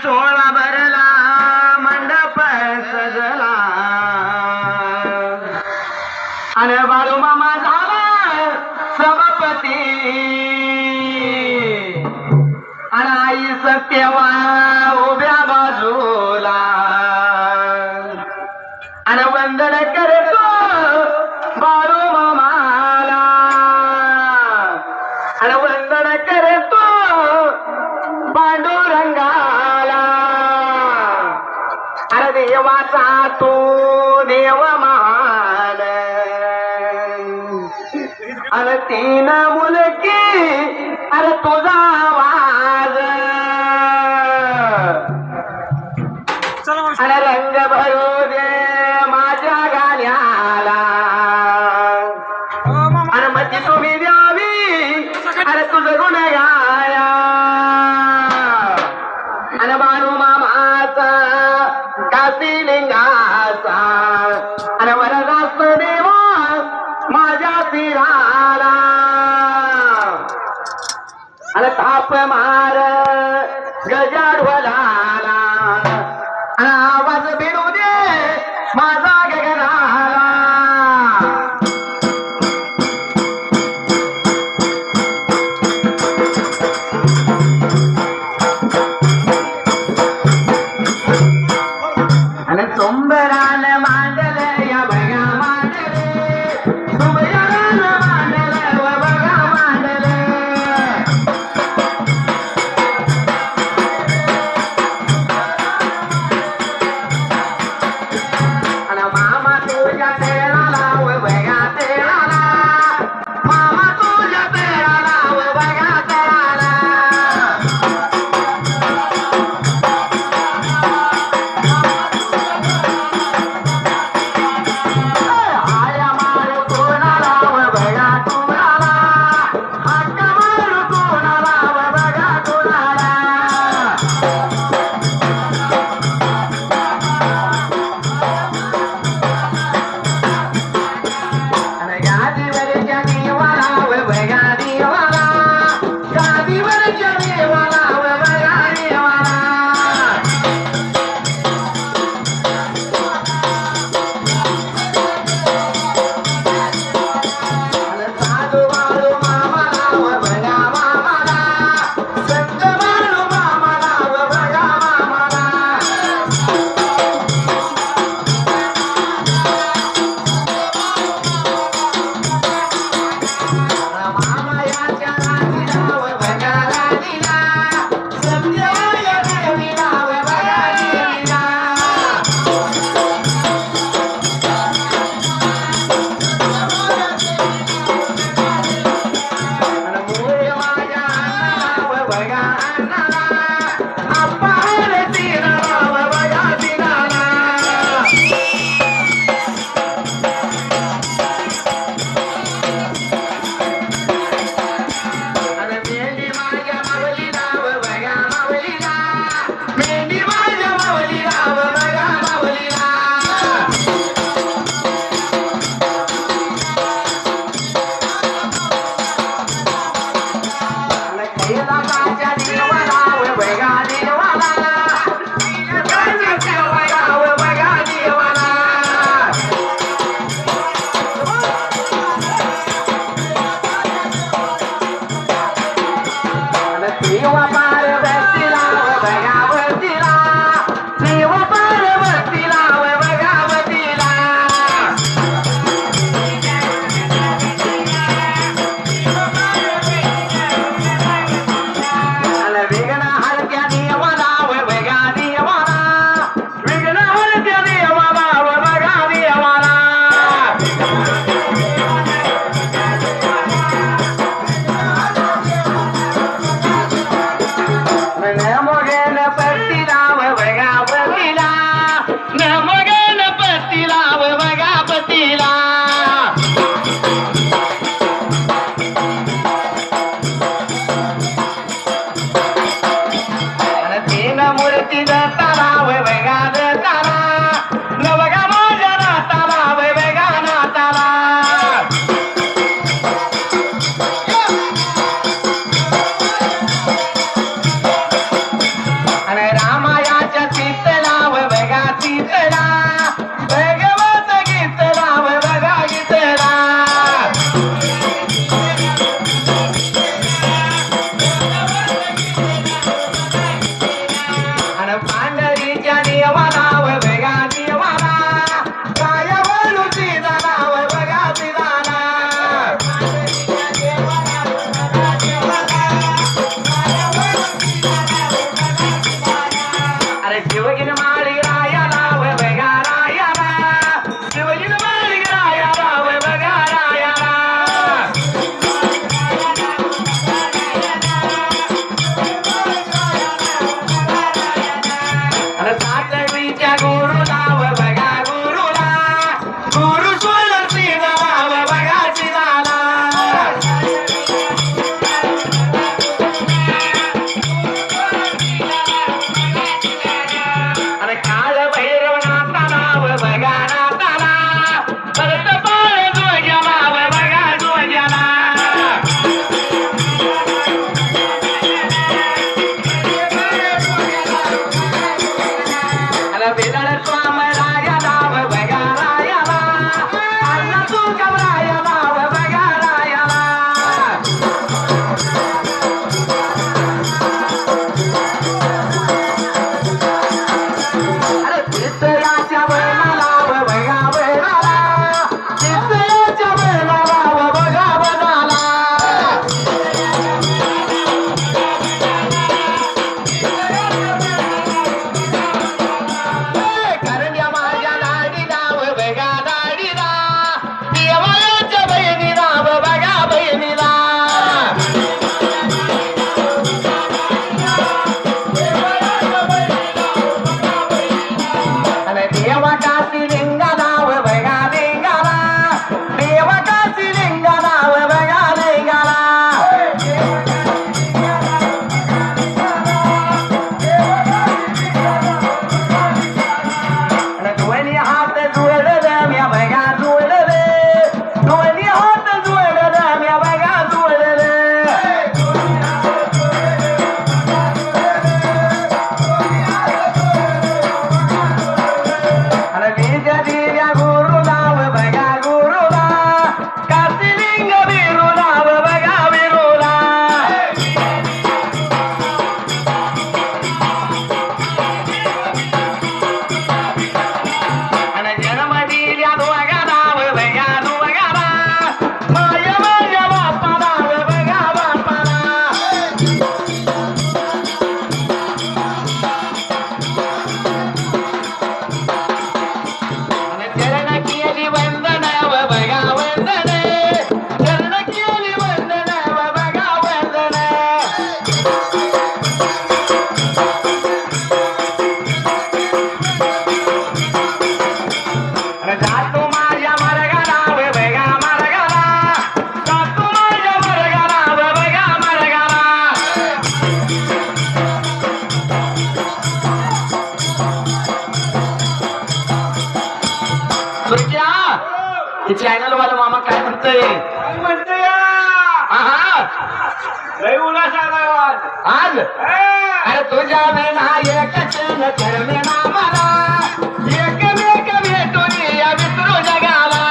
सोळा भरला मंडप सजला आणि बाळू मामा झाला सभापती आणि आई सत्यवा उभ्या बाजूला आणि वंदन करतो बाळू मामाला आणि वंदन करतो पांडुरंगाला अरे देवाचा तो देव महान अरे तीन मुलकी अरे तुझा आवाज अरे रंग भरू दे माझ्या गाण्याला अरे मती तुम्ही द्यावी अरे तुझं गुण गाया अरे बाळू मामाचा काशी लिंगाचा अरे वरदास देवा माझ्या शिराला अरे ताप मार गजाढवलाला अरे आवाज भिडू दे माझा गगनाला आणि तुंबरान मांडल या बघा मांडले तुंबरान मांडल व बघा मांडले आणि मामा तुझ्या तेळाला व बघा तेळाला मामा तुझ्या तेळाला व बघा तेळाला आया मारू कोणाला व बघा कोणाला हक्क मारू कोणाला व बघा कोणाला अरे गादीवरच्या देवाला व बघा देवाला गादीवरच्या देवाला व बघा देवाला अरे साधू बाळू मामाला व बघा मामाला संत बाळू मामाला व बघा मामाला मामायाच्या राणीला व बघा राणीला संध्याया देवीला व बघा देवीला आणि मोरे माझ्या अण्णाला व बघा अण्णाला आप्पा रे तिराला व बघा तिराला अरे मेंढी माझ्या मावलीला व बघा मावलीला मेंढी माझ्या मावलीला व बघा मावलीला अरे कैलासाच्या देवाला व बघा देवाला कैलासाच्या देवाला व बघा देवाला देव पार्वतीला व भगावतीला देव पार्वतीला व भगावतीला आणि विघ्न हलक्या देवाला व भगा देवाला विघ्न हलक्या देवाला व भगा देवाला नमो गणपतीला व भगापतीला नमो गणपतीला व भगापतीला अरे तीन मूर्ती दत्ताला व भगा दत्ताला न बघा माझ्या नाताला व भगा नाताला आणि रामा ते चॅनल वाला मामा काय म्हणतोय म्हणतोय आहा लय उल्हास आला आज अरे तुझ्या बिना एकच करणे ना मला एकमेक भेटून या विसरू जगाला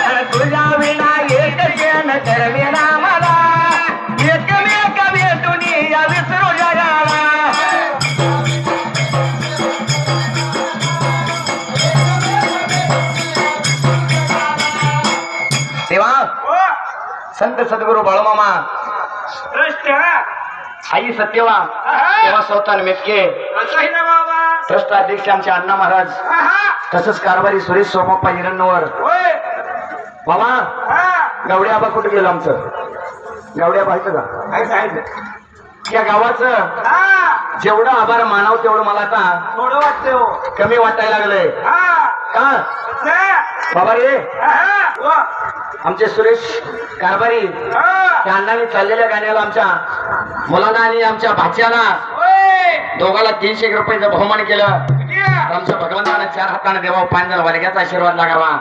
अरे तुझ्या बिना एकच करणे ना मला एकमेक भेटून या विसरू जगाला तेव्हा संत सद्गुरू बाळूमामा आई सत्यवा तेव्हा स्वतः मेटके ट्रस्ट अध्यक्ष आमचे अण्णा महाराज तसंच कारभारी सुरेश सोमप्पा हिरण्यवर बाबा गावडे आबा कुठे गेलो आमचं गावडे आबा आहे का या गावाचं जेवढं आभार मानाव तेवढं मला आता थोडं वाटतंय कमी वाटायला लागलंय का बाबा रे आमचे सुरेश कारभारी त्या अण्णांनी चाललेल्या गाण्याला आमच्या मुलांना आणि आमच्या भाच्याला दोघाला 300 रुपयाचं बहुमान केलं आमच्या भगवंतानं 4 हाताने देवा 5 जण वर्गाचा आशीर्वाद लागावा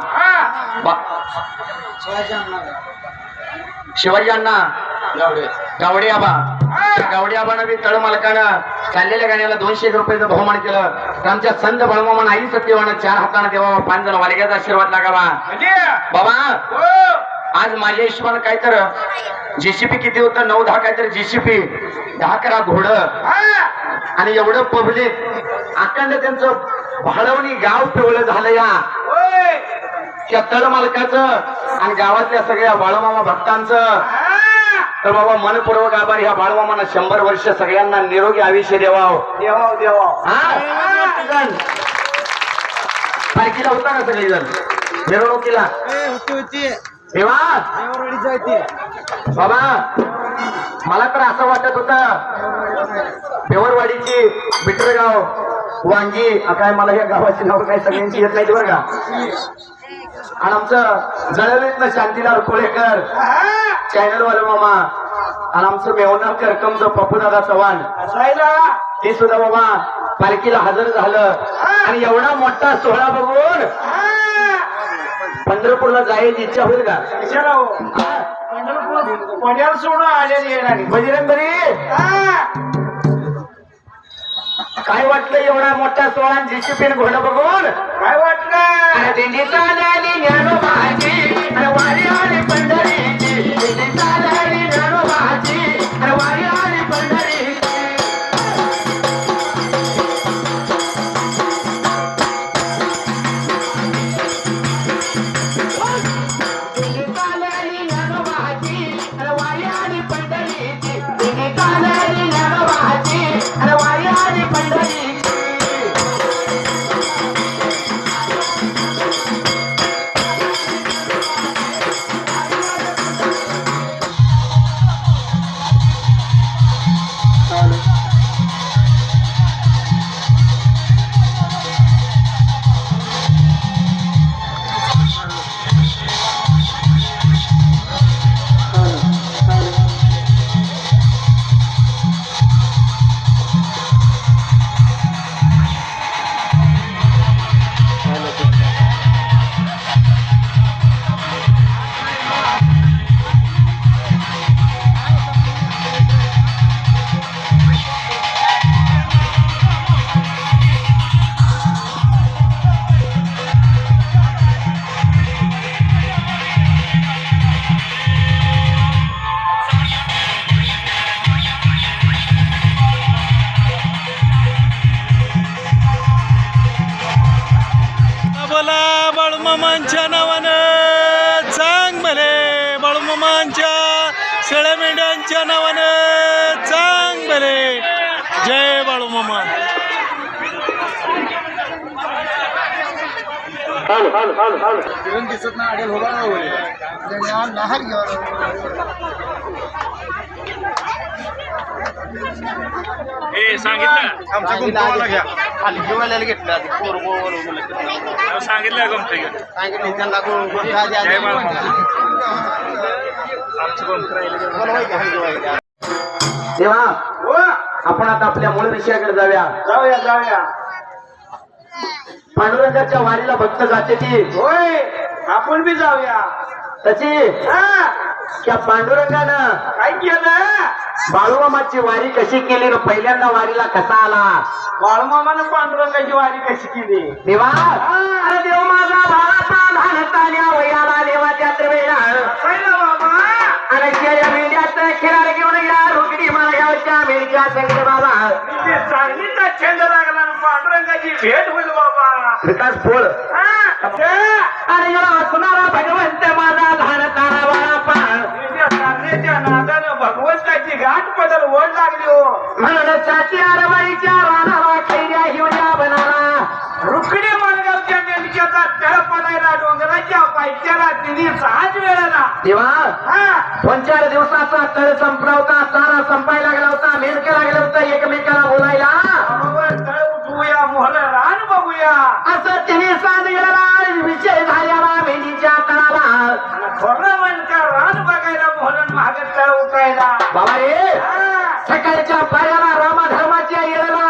शिवाजी अण्णा गावडे आबा गावडे आबानं बी तळ मालकानं चाललेल्या गाण्याला 200 रुपयाचं बहुमान केलं तर आमच्या संत बळमामान आई सत्यवानं 4 हाताने देवा 5 जण वर्गाचा आशीर्वाद लागावा बाबा आज माझ्या हिशोबानं काय तर जेसीपी किती होतं 9-10 काय तर जेसीपी 10-11 घोडं आणि एवढं पब्लिक अखंड त्यांचं भाडवणी गाव पिवळं झालं या त्या तळ मालकाचं आणि गावातल्या सगळ्या बाळूमामा भक्तांचं तर बाबा मनपूर्वक आभार ह्या बाळूमामानं 100 वर्ष सगळ्यांना निरोगी आयुष्य देवाव पालखीला होता का सगळेजण मिरवणुकीला तेव्हा बाबा मला तर असं वाटत होतं पेवरवाडीची बिटरगाव वांगी काय मला या गावाची नाव काही सगळ्यांची येत नाही बरं का आणि आमचं जळवीतलं शांतीलाल कोळेकर चॅनल वाले मामा आणि आमचं मेवणार करकमचं पप्पूदादा चव्हाण ते सुद्धा बाबा पालखीला हजर झालं आणि एवढा मोठा सोहळा बघून पंढरपूरला जायची इच्छा होईल का पड्याला सोडून आलेली येणार बजरंगबली काय वाटलं एवढा मोठा सोहळा जीसीपीन घोडा बघून काय वाटलं दिंडी चालली ज्ञानोबाची आणि वारी आली पंढरीची दिंडी चालली ज्ञानोबाची आणि वारी आली पंढरीची दिंडी चालली ज्ञानोबाची आणि वारी आली पंढरीची दिंडी चालली ज्ञानोबाची आणि वारी आली पंढरीची बाळूमामांच्या नावानं चांग भले बाळूमामांच्या शेळ्या मेंढ्यांच्या नावानं चांग भले जय बाळूमामा दिसत ना अडेल सांगितलं आमच्या गुंतवाला घ्या खाली घेवायला घेतलं सांगितलं सांगितलं त्यांना तेव्हा आपण आता आपल्या मूळ विषयाकडे जाऊया. जाऊया पांडुरंगाच्या वारीला भक्त जाते ती होय आपण बी जाऊया. तशी हा, त्या पांडुरंगानं काय केलं बाळूमामाची वारी कशी केली न पहिल्यांदा वारीला कसा आला. बाळमामानं पांडुरंगाची वारी कशी केली. देवा अरे देव माझा भावाचा धानताल्या वयाला देवाच्या त्रिवेळा पहिला बाबा अरे या मेंढ्याचं खिरार घेऊन या रुगडी मार्गावरच्या मेंढ्या संगीत बाबा इथे चांगलीचा छंद लागला आणि पांडुरंगाची भेट होईल बाबा. विकास फोळ हा, अरे याला असणारा भगवंत माझा धानतारा बाळापा तिच्या चालण्याच्या नादानं भगवंताची गाठ पदर ओढ लागली हो. म्हणून चाची आरबाईच्या रानाला खैऱ्या हिवल्या बनाला रुकडी मार्गावरच्या मेंढक्याचा तळ पडायला डोंगराच्या पायथ्याला तिने 6 वेळेला. तेव्हा हा, 2-4 दिवसाचा तळ संपला होता. चारा संपायला लागला होता. मेंढकं लागलं होतं एकमेकाला बोलायला. बरोबर तळ उठवूया मोहर रान बघूया असं तिने सांगितलेला विषय झालेला मेंढीच्या तळाला. आणि थोडं म्हणता रान बघायला मोहरण महाग तळ उठायला. बाबा रे हा, सकाळच्या पायाला रामाधर्माच्या येळेला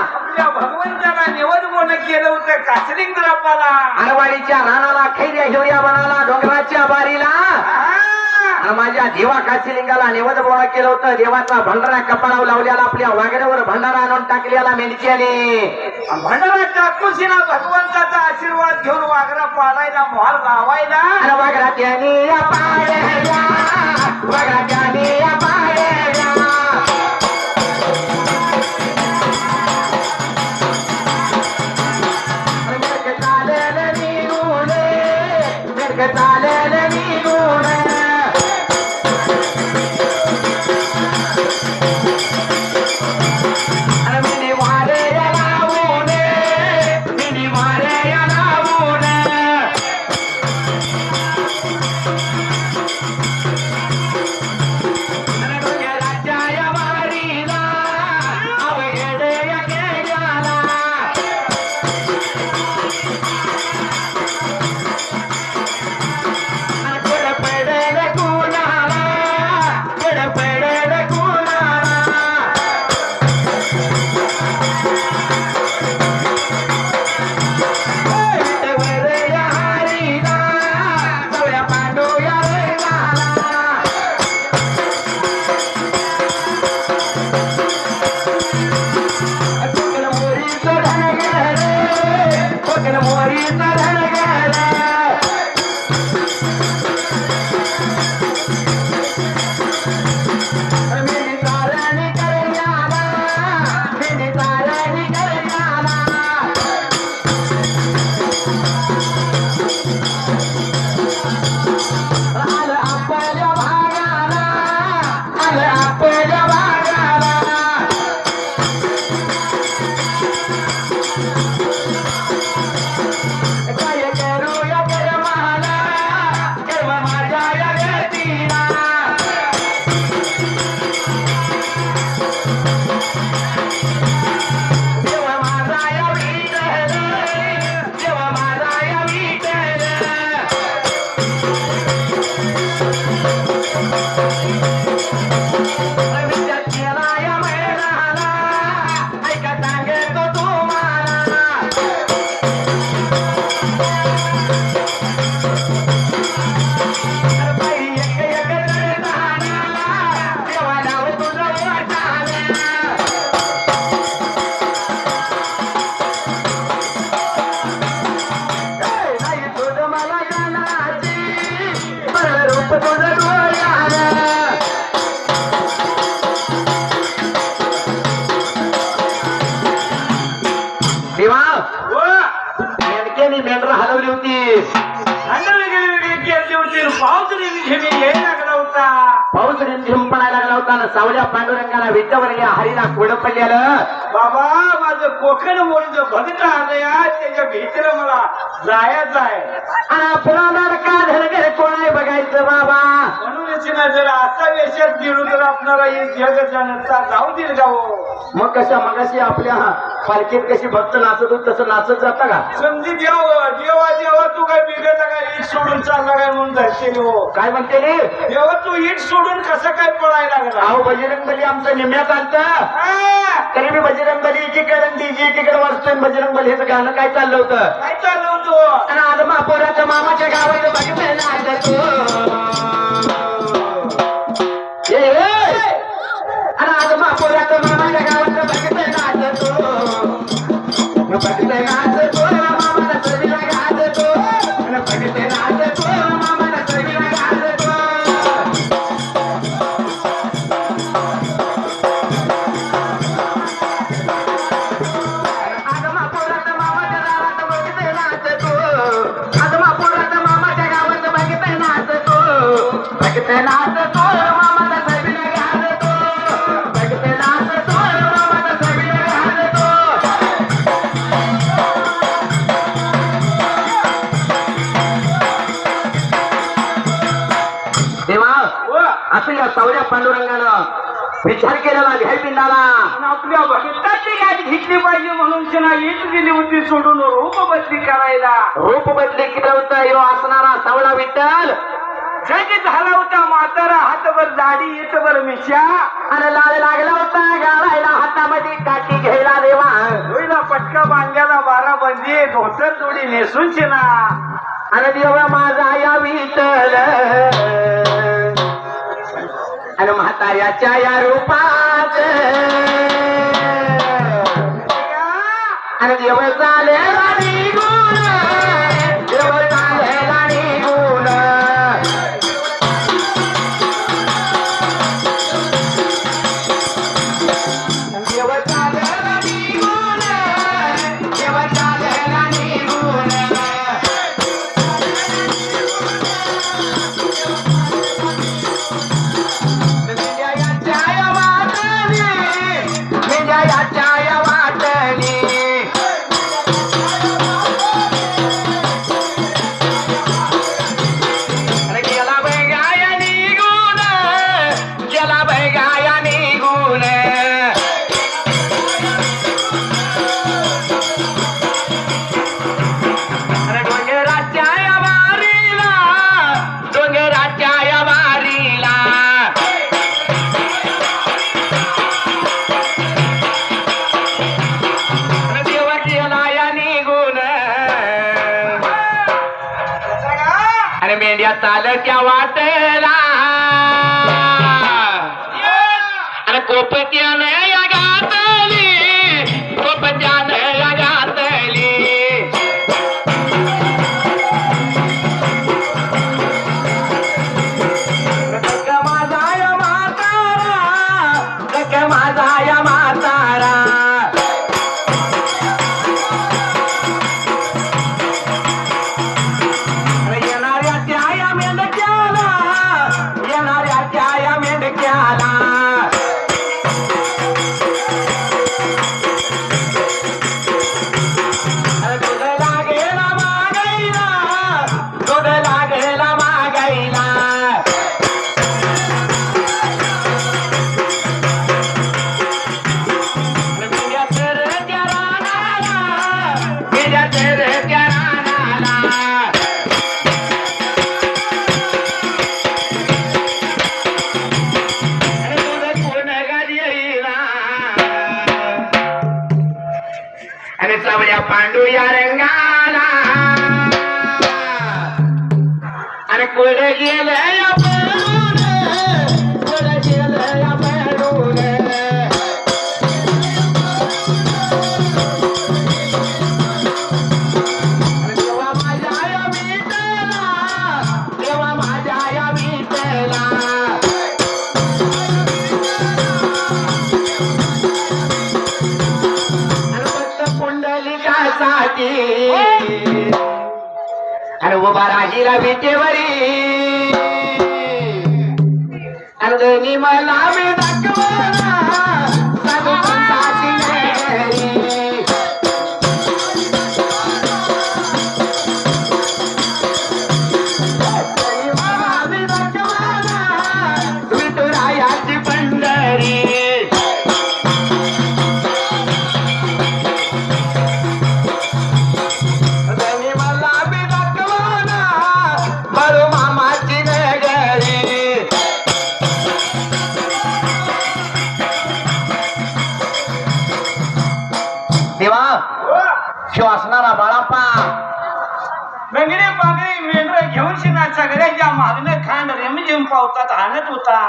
आपल्या भगवंताला निवडून केलं होतं कासलिंगरापाला. आरवाडीच्या रानाला खैऱ्या हिवऱ्या बनाला डोंगराच्या बारीला आणि माझ्या देवा काशीलिंगाला निवद बोळा केलं होतं. देवाचा भंडारा कपाळावर लावलेला आपल्या वाघड्यावर भंडारा आणून टाकलेला मेंढक्याने. भंडारा टाकून भगवंताचा आशीर्वाद घेऊन वाघरा पाडायला मोहार लावायला. आणि वाघरात्याने या पाड्या वाघरात्याने या पाड्या चालेल निघून चालेल निघून मिनी मारे या लावून मिनी मारे या लावून राज्या या वारीला अवघडे या गेल्याला गडपडेल कुणाला गडपडेल कुणाला या हरीला सगळ्या पांडू या रेगाला कोकण मोरीचं धन गेलं कोकण मोरीचं धन गेलं मिनी तारानी करण्याला मिनी तारानी करण्याला आलं आपल्या भागाला आलं आपल्या भागाला काय करूया कर्माला कर्म माझ्या या गतीला देव माझा या विठ्ठल देव माझा या विठ्ठल विचार केला या मैदानाला ऐका सांगतो तुम्हाला बाई एक एक जळताना देवा नाव तुझं वाटाला नाही तुझं मला गाण्याची बरं रूप तुझं डोळ्याला देवा हो, मेंढक्याने मेंढर हलवली होती. भांडण वेगळी केली होती. पाऊस रिमझिमी यायला लागला होता. पाऊस रिमझिम पडायला लागला होता ना सावल्या पांडुरंगाला विठ्ठवर या हरीला कोड पडलेलं. बाबा माझं कोकण मोडचं भक्त आलं या त्याच्या भीतीला मला जायचं आहे. आणि पुन्हा का धनगर कोण आहे बघायचं बाबा. म्हणूनच ना जर असा वेशात गेलो तर आपणाला एक जग जाणता जाऊ देईल गाव. मग कशा मगाशी आपल्या पालखीत कशी भक्त नाचत होती तसं नाचत जाता का? समजी जेव्हा जेव्हा जेव्हा तू काय बिघडला काय इट सोडून चालला काय म्हणून धरशील हो. काय म्हणते रे? जेव्हा तू इट सोडून कसं काय पळायला लागला? अहो बजरंग बली आमचं निम्यात आलतं हा, तरी मी बजरंग बली एकीकडे आणि तिची एकीकडे वाचतोय. बजरंग बली हेच गाणं काय चाललं होतं? काय चाललं होतं? आणि आज महापोराच्या मामाच्या गावात बघितलं नाचतो. आणि आज महापोराच्या मामाच्या गावात बघितलं नाचतो. बघितलं नाचतो मामाला सगळीला गाजतो. आणि बघितलं नाचतो मामाला सगळीला गाजतो. आज महापोराच्या मामाच्या गावात बघितलं नाचतो. आज महापोराच्या मामाच्या गावात बघितलं नाचतो. बघितलं नाचतो मामाला सगळीला गाजतो. बघितलं नाचतो मामाला सगळीला गाजतो. तेव्हा हो. असं या सावऱ्या पांडुरंगानं विचार केलेला घ्याय पिंडाला. आणि आपल्या भक्ताची गाठ घेतली पाहिजे म्हणून त्यांना इट दिली होती सोडून रूप बदली करायला. रूप बदली केलं होतं यो असणारा सावळा विठ्ठल. जग झाला होता म्हातारा हातभर दाढी इटभर मिशा. आणि लाल लागला होता गाळायला हातामध्ये काठी घ्यायला देवा. डोईला पटका बांध्याला 12 बंदी धोतर जोडी नेसून शिना. आणि देवा माझा या विठ्ठल आणि म्हाताऱ्याच्या या रूपात आणि देव चालेला निघून. देव चालेला निघून. देव चालेला निघून. देव चालेला निघून. विजयाच्या या वाटणी. विजयाच्या या वाटणी. अरे गेला बैगाया निघून. गेला बैगाया निघून. अरे डोंगराच्या या वारीला. डोंगराच्या या वारीला. अरे देवा गेला या निघून. अरे मेंढ्या चालत्या वाटेला. अरे कोपत्यानं या घातली. कोपत्यानं या घातली. धक्का माझा या म्हातारा. धक्का माझा या म्हातारा. येणाऱ्या त्या या मेंढक्याला. येणाऱ्या त्या या मेंढक्याला. दूध लागेला मागायला. दूध लागेला मागायला. मेंढ्या तर त्या रानाला. मेंढ्या तर त्या रानाला. अरे दूध कोण गाडी येईना. आणि सावळ्या पांडू या रंगाला. आणि कुठे गेलं या पळून. कुठे गेलं या पळून. आणि देवा माझ्या या विठ्ठला. देवा माझ्या या विठ्ठला. आणि फक्त पुंडलिकासाठी. आणि उभा राहिला विटेवरी. आणि दोन्ही मला मी दाखवला. साधू संताची मेहरी. दोन्ही मला मी दाखवला. विठुरायाची पंढरी. 2-3 पावसात हाणत होता.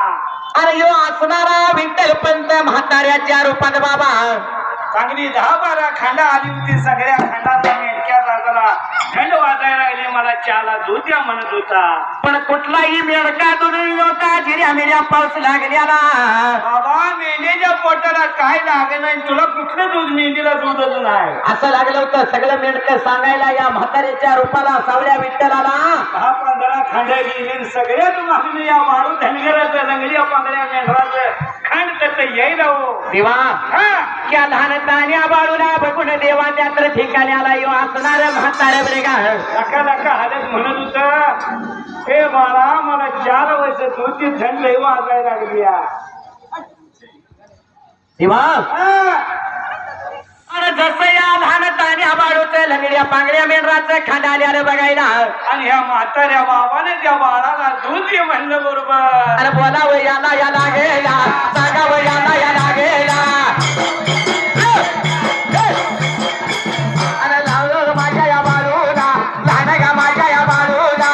अरे यो असणारा विठ्ठल पंत म्हाताऱ्याच्या रूपात बाबा चांगली 10-12 खांडा आली होती. सगळ्या खांडाचा मेडक्या राजाला थंड वाजायला लागली. मला चहाला दूध द्या म्हणत होता. पण कुठलाही मेडका दूध नव्हता. जिऱ्या मेऱ्या पाऊस लागल्याला बाबा मेंढीच्या पोटाला काय लागत नाही. तुला कुठलं दूध? मेंढीला दूधच नाही. असं लागलं होतं सगळं मेंढक सांगायला या म्हाताऱ्याच्या रूपाला सावळ्या विठ्ठलाला. 10-15 खांड्या गेली. सगळ्यात मागणी या माळू धनगराचं रंगल्या पांगड्या मेंढराचं खांड त्याचं यायला हो. देवा हा त्या लहान तान्या बाळूला बघून देवा त्यात्र ठिकाण्याला यो असणार म्हाताऱ्या बरे का नका नका हालत म्हणत होत. हे बाळा मला 4 वर्ष तुझी थंड लई वाजायला लागली या. देवा हा. अरे जसं या लहान तान्या बाळूचं लंगड्या पांगड्या मेंढराचं खांड आल्यानं बघायला आणि ह्या म्हाताऱ्या बाबाने त्या बाळाला दूध दे म्हणलं बरोबर. अरे बोलावं याला याला गेला सांगावं याला याला गेला. अरे लावलं माझ्या या बाळूला लहान का माझ्या या बाळूला.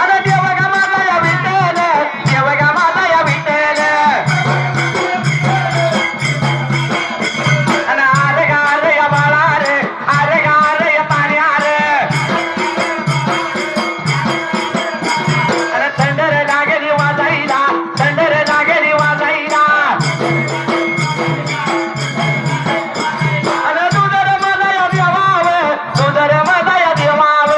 अरे देव का माझा या विठ्ठल देव का माझा या विठ्ठल. अरे अरे गा रे या बाळा रे अरे गा रे या पाण्या रे. अरे थंडर लागली वाजायला थंडर लागली वाजायला. अरे दुधर माझा या देवाव दुधर माझा या देवाव.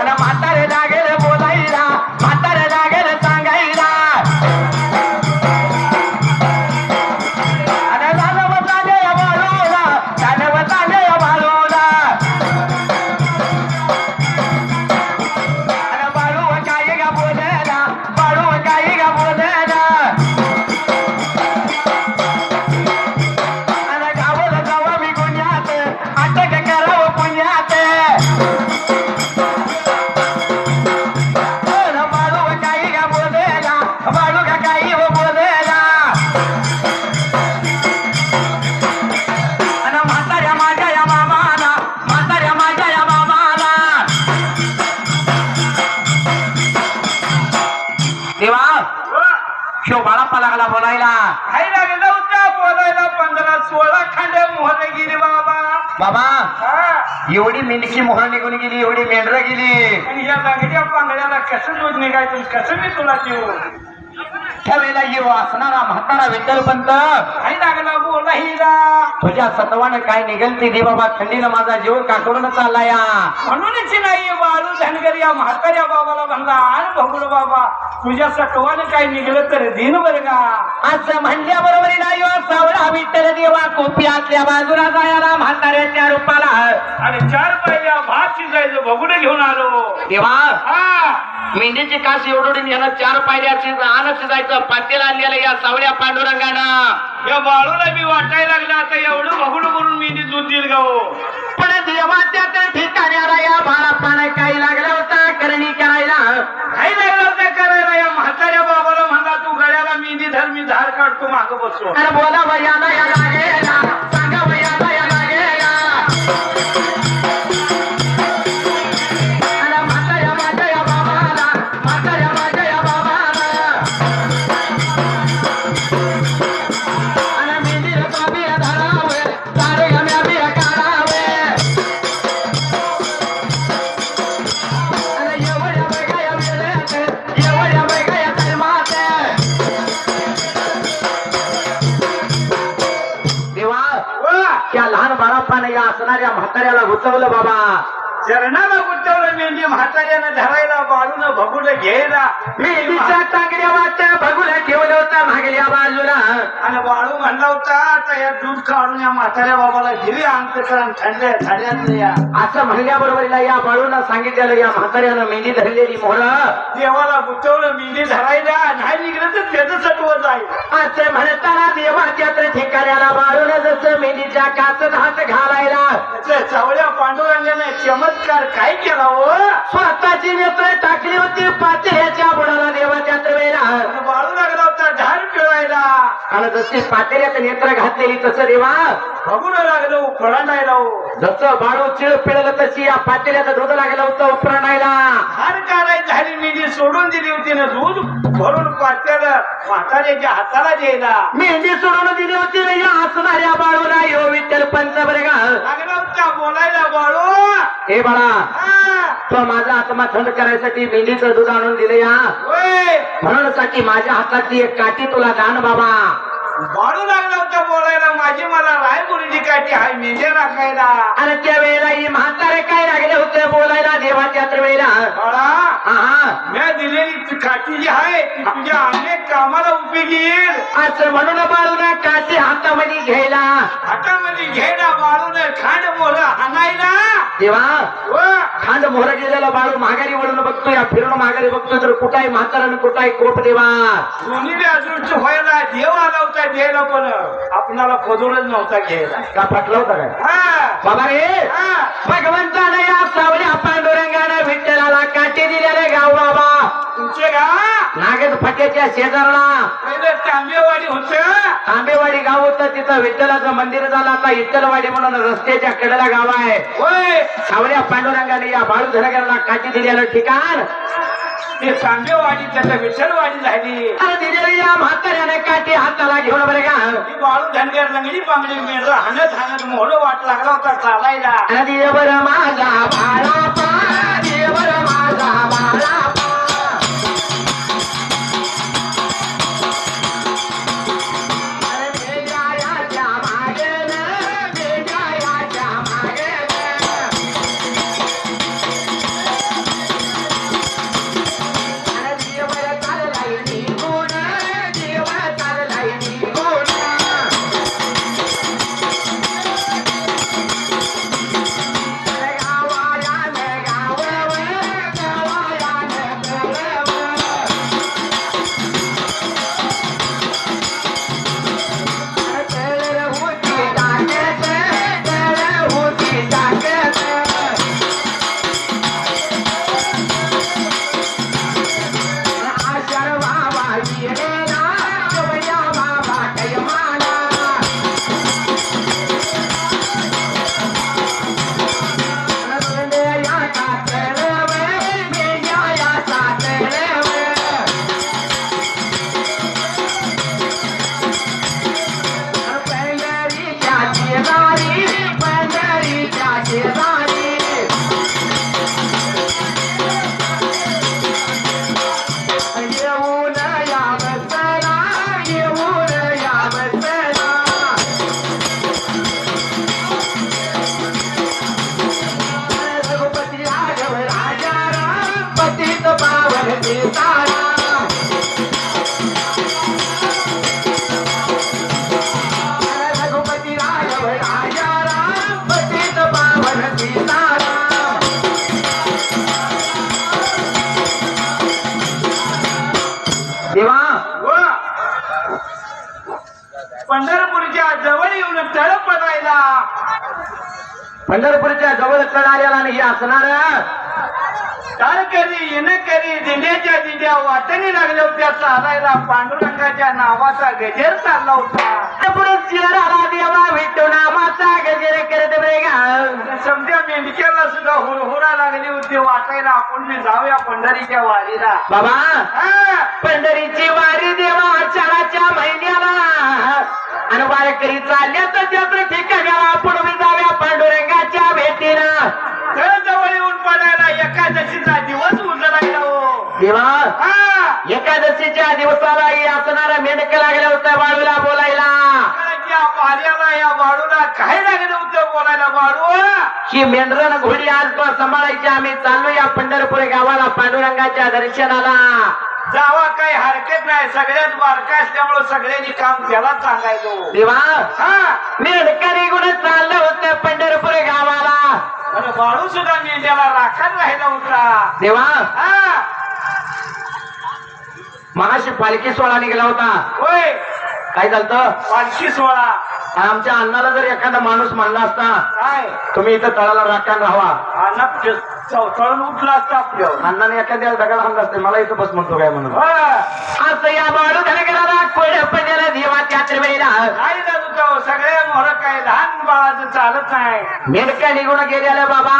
अरे म्हातारे लागेल बोलायला म्हातारे लागेल सांगायला. अरे दानव तांडे या बाळूला दानव तांडे या बाळूला. अरे बाळू काय गा बोलेला बाळू काय गा बोलेला. अरे गावाला जावं मी गुन्ह्यात अटक करावं पुण्यात. अरे बाळू काय गा बोलेला बाळू का काही बोलेला. अरे म्हाताऱ्या माझ्या या मामाला म्हाताऱ्या माझ्या या मामाला. देवा शो बाळाप्पा लागला बोलायला. काही लागलं होतं बोलायला. 15-16 खांड्या मोहर गेली बाबा. बाबा हा. एवढी मेंढकी मोहर निघून गेली एवढी मेंढर गेली. आणि या लागल्या पांगड्याला कसं दूध निघायचं कसं मी तुला देऊ? त्यावेळेला येऊ असणारा म्हातारा विठ्ठल पंत काही लागला बोला हिला. तुझ्या सत्वानं काय निघेल ते दे बाबा. थंडीनं माझा जीव काकडून चालला या. म्हणूनच नाही बाळू धनगर या म्हाताऱ्या बाबाला म्हणला आणि बघून बाबा तुझ्या सटवानं काय निघलं तर दिन बरं का. असं म्हणल्या बरोबरीला यो सावळा विठ्ठल देवा कोपी असल्या बाजूला जायला म्हाताऱ्याच्या रूपाला. आणि 4 पहिल्या भात शिजायचं बघून घेऊन आलो. देवा हा मेंढीची कास एवढून यानं 4 पायऱ्याची आणत जायचं पातेला आणलेलं या सावळ्या पांडुरंगानं. या बाळूला मी वाटायला लागला आता एवढं बघून म्हणून मी दूध दिल गाव. पण देवा त्या ठिकाण्याला या बाळापानं काही लागलं होतं करणी करायला. काही लागलं होतं करायला. या म्हाताऱ्या बाबाला म्हणला तू गळ्याला मेहंदी धर मी धार काढतो माग बसतो. अरे बोला वयाला याला गेला सांगा वयाला याला गेला. अरे म्हाताऱ्या माझ्या या बाबाला म्हाताऱ्या माझ्या या बाबाला. अरे मेंढीला बाबी धरावे सारे गम्या बी काढावे. अरे एवढ्या वेगळ्या वेळेत एवढ्या वेगळ्या धर्मात. देवा त्या लहान बाळापानं या असणाऱ्या म्हाताऱ्याला घुसवलं बाबा. चरणाला गुंतवलं मेंढी म्हाताऱ्यानं धरायला बाळूनं बघून घ्यायला. मेंढीच्या टांगड्या वाट्या बघूला ठेवलं होतं मागल्या बाजूला. आणि बाळू म्हणला होता आता या दूध काढून या म्हाताऱ्या बाबाला दिली अंतकरण थंड झाल्यात या. असं म्हणल्याबरोबरीला या बाळूला सांगितलेलं या म्हाताऱ्यानं मेंढी धरलेली मोहर. देवाला गुंतवलं मेंढी धरायला नाही निघलं तर त्याचं सत्व जाईल. असं म्हणताना देवाच्या ठिकाण्याला बाळून जसं मेंढीच्या काचत हात घालायला त्या चावळ्या पांडुरंगाने चमत्कार काय केला हो. स्वतःची नेत्र टाकली होती पातेल्याच्या बुडाला देवाच्या वेळेला. बाळू लागला होता ढाल पिळायला. लागायला आणि जशी पातेल्यात नेत्र घातलेली तसं देवा बघून लागलो फळांडायला जसं बाळू चिळ पिळलं तशी या पातेल्याचं दूध लागलं होतं उपरणायला. हार काढायची झाली मेंढी सोडून दिली होती ना दूध भरून पात्याला म्हाताऱ्याच्या हाताला द्यायला मेंढी सोडून दिली होती रे या हसणाऱ्या बाळूला यो विठ्ठल पंत बरे का लागला होता बोलायला बाळू हे बाळा हा, तो माझा आत्मा थंड करायसाठी मेंढीचं दूध आणून दिले या होय म्हणून साठी माझ्या हातातली एक काठी तुला दान बाबा. बाळू लागला होता बोलायला माझी मला रायपुरीची काठी हाय मेंढ्या राखायला आणि त्या वेळेला ही म्हातारे काय लागले होते बोलायला देवाच्या वेळेला. बाळा हा मी दिलेली ती काठी जी आहे ती तुझ्या अनेक कामाला उपयोगी येईल असं म्हणून बाळूला काठी हातामध्ये घ्यायला हातामध्ये घ्यायला बाळूने खांड मोहर हाणायला देवा व खांड मोहर गेलेला बाळू माघारी वळून बघतोय फिरून माघारी बघतोय तर कुठाय म्हातारा कुठाय कोप देवा. दोन्ही बाजूचं व्हायला देव आला होता द्यायला पण आपणाला पदूरच नव्हता घ्यायला का फाटला होता काय हा बाबा रे हा भगवंताने या सावल्या पांडुरंगाने विठ्ठलाला काठी दिलेले गाव बाबा. तुमचे का नागेश फटेच्या शेजारला पहिलं तांबेवाडी होत तांबेवाडी गाव होतं तिथं विठ्ठलाचं मंदिर झालं आता इट्टलवाडी म्हणून रस्त्याच्या कडेला गाव आहे. होय सावल्या पांडुरंगाने या बाळू धनगराला काठी दिलेलं ठिकाण ते तांबेवाडी त्याचं विठ्ठलवाडी झाली आणि दिलेली या म्हाताऱ्याने काठी हाताला घेऊन बरे का ती बाळू धनगर लंगडी पांगडी मेंढर हाणत हाणत मोहर वाट लागला होता चालायला देवर माझा बाळापा देवर माझा बाळापा अरे बेजायाच्या मागेन बेजायाच्या मागेन अरे देवर चाललाय निघून देवर चाललाय निघून देवा व पंढरपूरच्या जवळ येऊन तळ पडायला पंढरपूरच्या जवळ चढायला नाही असणार तळ करी येणं करी दिंड्याच्या दिंड्या वाटणी लागल्या होत्या चालायला पांडुरंगाच्या नावाचा गजेर चालला होता शिराला देवा विठ्ठू नामाचा गजर करत बरेगा समजा मेंढक्याला सुद्धा हुरहुरा लागली होती वाटायला आपण मी जाऊया पंढरीच्या वारीला बाबा हा, पंढरीची वारी देवा आषाढाच्या महिन्याला आणि वारकरी चालल्या तर त्याचं ठिकाणाला आपण मी जाऊया पांडुरंगाच्या भेटीला तळ जवळ येऊन पडायला एकादशीचा दिवस उजळायला हो देवा हा, एकादशीच्या दिवसाला असणारा मेंढक लागला होता बाळूला बोलायला सकाळच्या पाऱ्याला या बाळूला काय लागलं होतं बोलायला बाळू ही मेंढरण घोडी आज तो सांभाळायची आम्ही चाललो या पंढरपूर गावाला पांडुरंगाच्या दर्शनाला जावा काही हरकत नाही सगळ्यात बारका असल्यामुळे सगळ्यांनी काम त्याला सांगायचो देवा हा मेंढकरी गुण चाललं होतं पंढरपूर गावाला अरे बाळू सुद्धा मेंढ्याला राखत राहिला होता देवा हा मगाशी पालखी सोहळा निघाला होता होय काय झालं पालखी सोहळा आमच्या अण्णाला जर एखादा माणूस म्हणला असता काय तुम्ही इथं तळाला राखण राहावा अन्न चौथळून उठला असता आपल्यावर अण्णाने एखाद्या दगड हाणला असते मला इथं बस म्हणतो काय म्हणून हा. असं या बाळू धनगराला पडल्या देवा त्यात्र वेळेला नाही ना तुझं सगळे मोर काय लहान बाळाचं चालत नाही मेंढका निघून गेलेला बाबा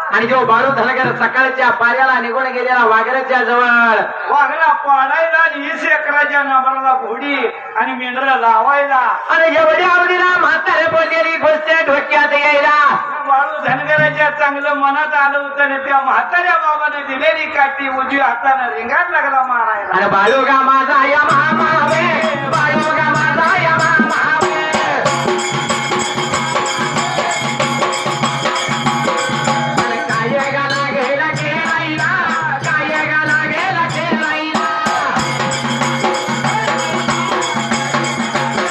आणि जो बाळू धनगर सकाळच्या पाऱ्याला निघून गेलेला वाघराच्या जवळ वाघला पाडायला आणि 20 एकराच्या नंबरला घोडी आणि मेंढरा लावायला आणि एवढ्या आवडीला म्हातारे बोललेली गोष्ट डोक्यात यायला बाळू धनगराच्या चांगलं मनात आलं होतं आणि त्या म्हाताऱ्या बाबाने दिलेली काठी उजवी हाताने रिंगात लागला मारायला आणि बाळू गा माझा या मामावे बाळू गा माझा या मामावे आणि काय गाला गेला केलाईला काय गाला गेला केलाईला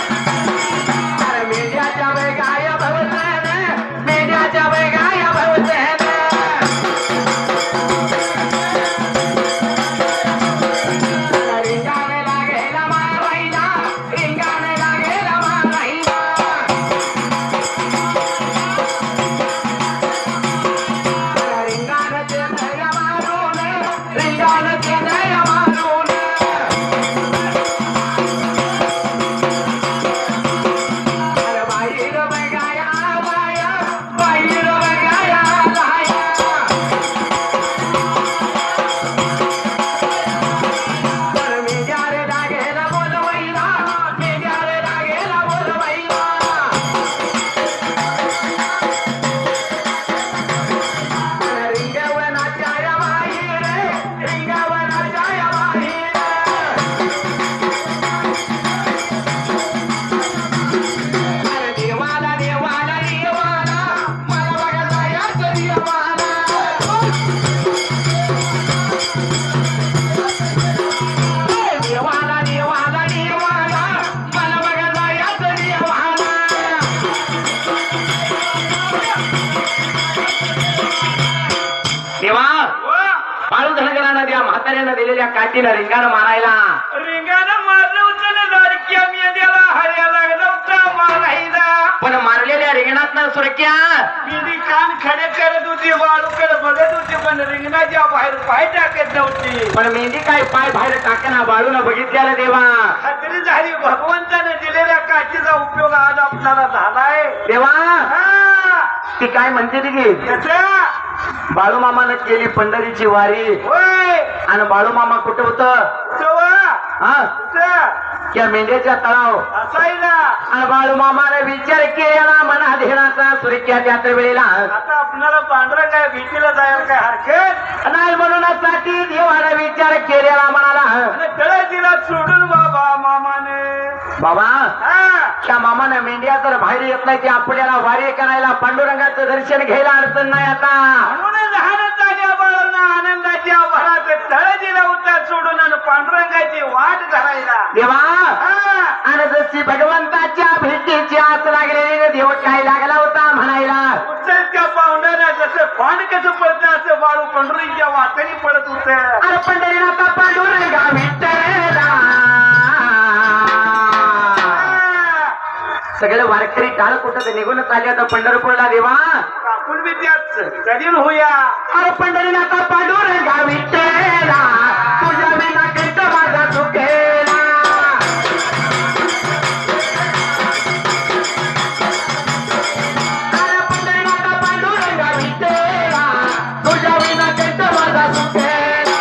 अरे मेंढ्याच्या वेगाया भवतेने मेंढ्याच्या वेगाया भवतेने रिंगाने लागेला मारायला रिंगाने लागेला मारायला रिंगाने चेंदया मारून रिंगाने चेंदया मारून अरे बाई रो बगाया बाया बाई रो बगाया बाया मेघ्यारे लागेला बोलवायला मेघ्यारे लागेला बोलवायला रिंगवनाच्या या बाई रे रिंगवनाच्या या बाई अरे देवाला देवाला देवाला मला बघा जायचं देवाला देवाला देवाला देवाला मला बघा जायचं देवाला देवा बाळू धनगरानं त्या म्हाताऱ्यानं दिलेल्या काठीनं रिंगानं मारायला रिंगानं मारलं होतं ना लाडक्या मेंढ्याला हऱ्या लागला होता मारायला पण मारलेल्या रिंगणातनं सुरक्या मेंढी कान खडे करत होती वाळूकडे बघत होती पण रिंगणाच्या बाहेर पाय टाकत नव्हती पण मेंढी काय पाय बाहेर टाकना बाळूनं बघितल्याला देवा खात्री झाली भगवंताने दिलेल्या काठीचा उपयोग आज आपल्याला झालाय देवा हा. ती काय म्हणते ती की त्याच्या बाळू मामानं केली पंढरीची वारी होय आणि बाळू मामा कुठं होत तेव्हा हा त्या मेंढ्याच्या तळाव असायला आणि बाळू मामाने विचार केला मना धेनाचा सुरक्या त्यात्र वेळेला आता आपल्याला पांढरं काय भीतीला जायला काय हरकत नाही म्हणूनसाठी देवाला विचार केलेला म्हणाला आणि तळ तिला सोडून बाबा मामाने बाबा हा त्या मामानं मेंढ्या तर बाहेर येत नाही ते आपल्याला वारी करायला पांडुरंगाचं दर्शन घ्यायला अडचण नाही आता म्हणूनच आनंद आल्या बाळांना आनंदाच्या भरात तळजीला उतार सोडून आणि पांडुरंगाची वाट धरायला देवा हा. आणि जशी भगवंताच्या भेटीची आस लागलेली देव काय लागला होता म्हणायला उचलत्या पाहुण्याला जसं पाण कसं पडतं असं बाळू पंढरीच्या वाटेने पडत होत अरे पंढरीनाथा पांडुरंगा विठ्ठला सगळे वारकरी काळ कुठं ते निघून चालले आता पंढरपूरला देवा आपण बी त्याच कधी होऊया अरे पंढरीनाथा पांडुरंगा विठ्ठला तुझ्या विना कंठ माझा चुकेला अरे पंढरीनाथा पांडुरंगा विठ्ठला तुझ्या विना कंठ माझा चुकेला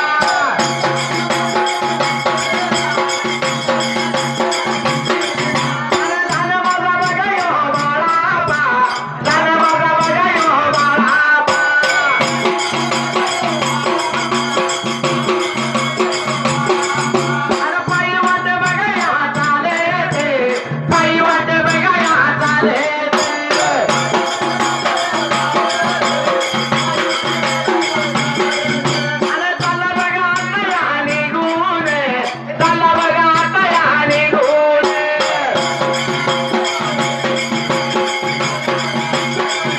अरे झालं माझा बघायो बाळाबा झालं माझा बघायो बाळाबा अरे पायी वाट बघाया चाले ते पायी वाट बघाया चाले ते अरे चालला बघा आता या निघून चालला बघा आता या निघून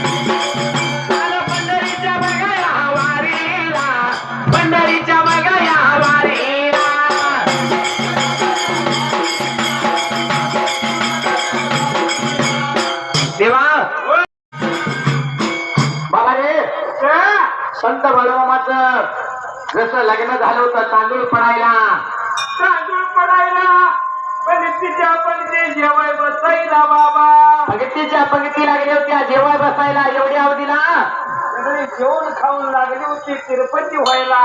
अरे पंढरीच्या बघाया वारीला पंढरीच्या बघाया वारीला देवा बाबा रे संत बाळूमामाचं जसं लग्न झालं होतं तांदूळ पडायला पंक्तीच्या पंक्ती जेवाय बसायला बाबा पंक्तीच्या पंक्ती लागल्या होत्या जेवाय बसायला एवढ्या अवधीला सगळे जेवण खाऊन लागली होती तिरुपती व्हायला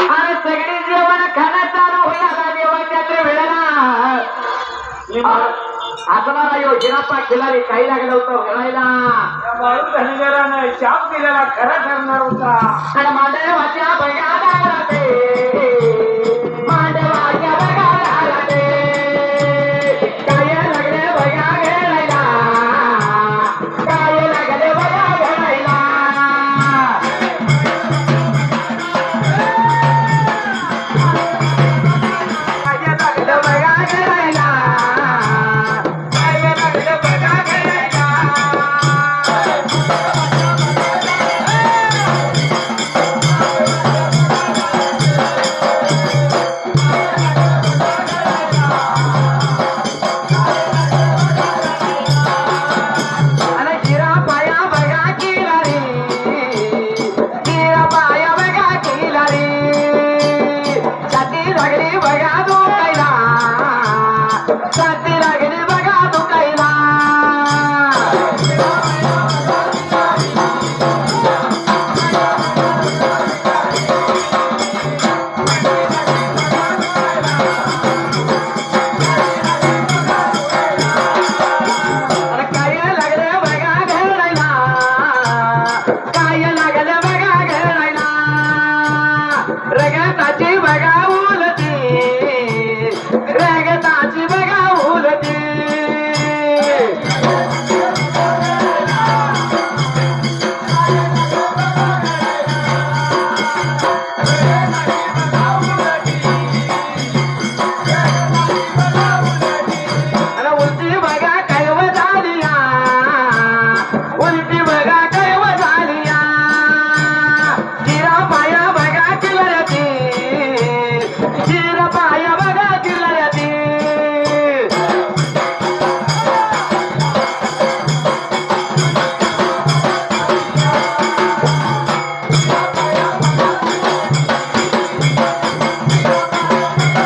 आणि सगळी जेवण खाणं चालू होईल आता देवाच्या वेळेला असणारा यो हिराप्पा खिलारी काही लागलं होतं वेळायला त्या बाळू धनगरानं शाप दिलेला खरा ठरणार होता आणि मांडवाच्या बघायला मांडवाच्या बघायला काय लागले बघा घेणायला काय लागले बघा घेणायला काय लागलं बघा घेणायला काय लागलं बघा घेणायला अरे गिरा पाया बघा केला रे गिरा पाया बघा केला रे छाती लागली बघा दुखायला छाती लागली बघा दुखायला अरे काय लागलं बघा घरडायला काय लागलं बघा घरडायला रगताची बघा उलटी रगताची बघा उलटी अरे उलटी बघा कैव झालिया उलटी बघा कैव झालिया जिरा पाया बघा किलरती जिरा पाया बघा किलरती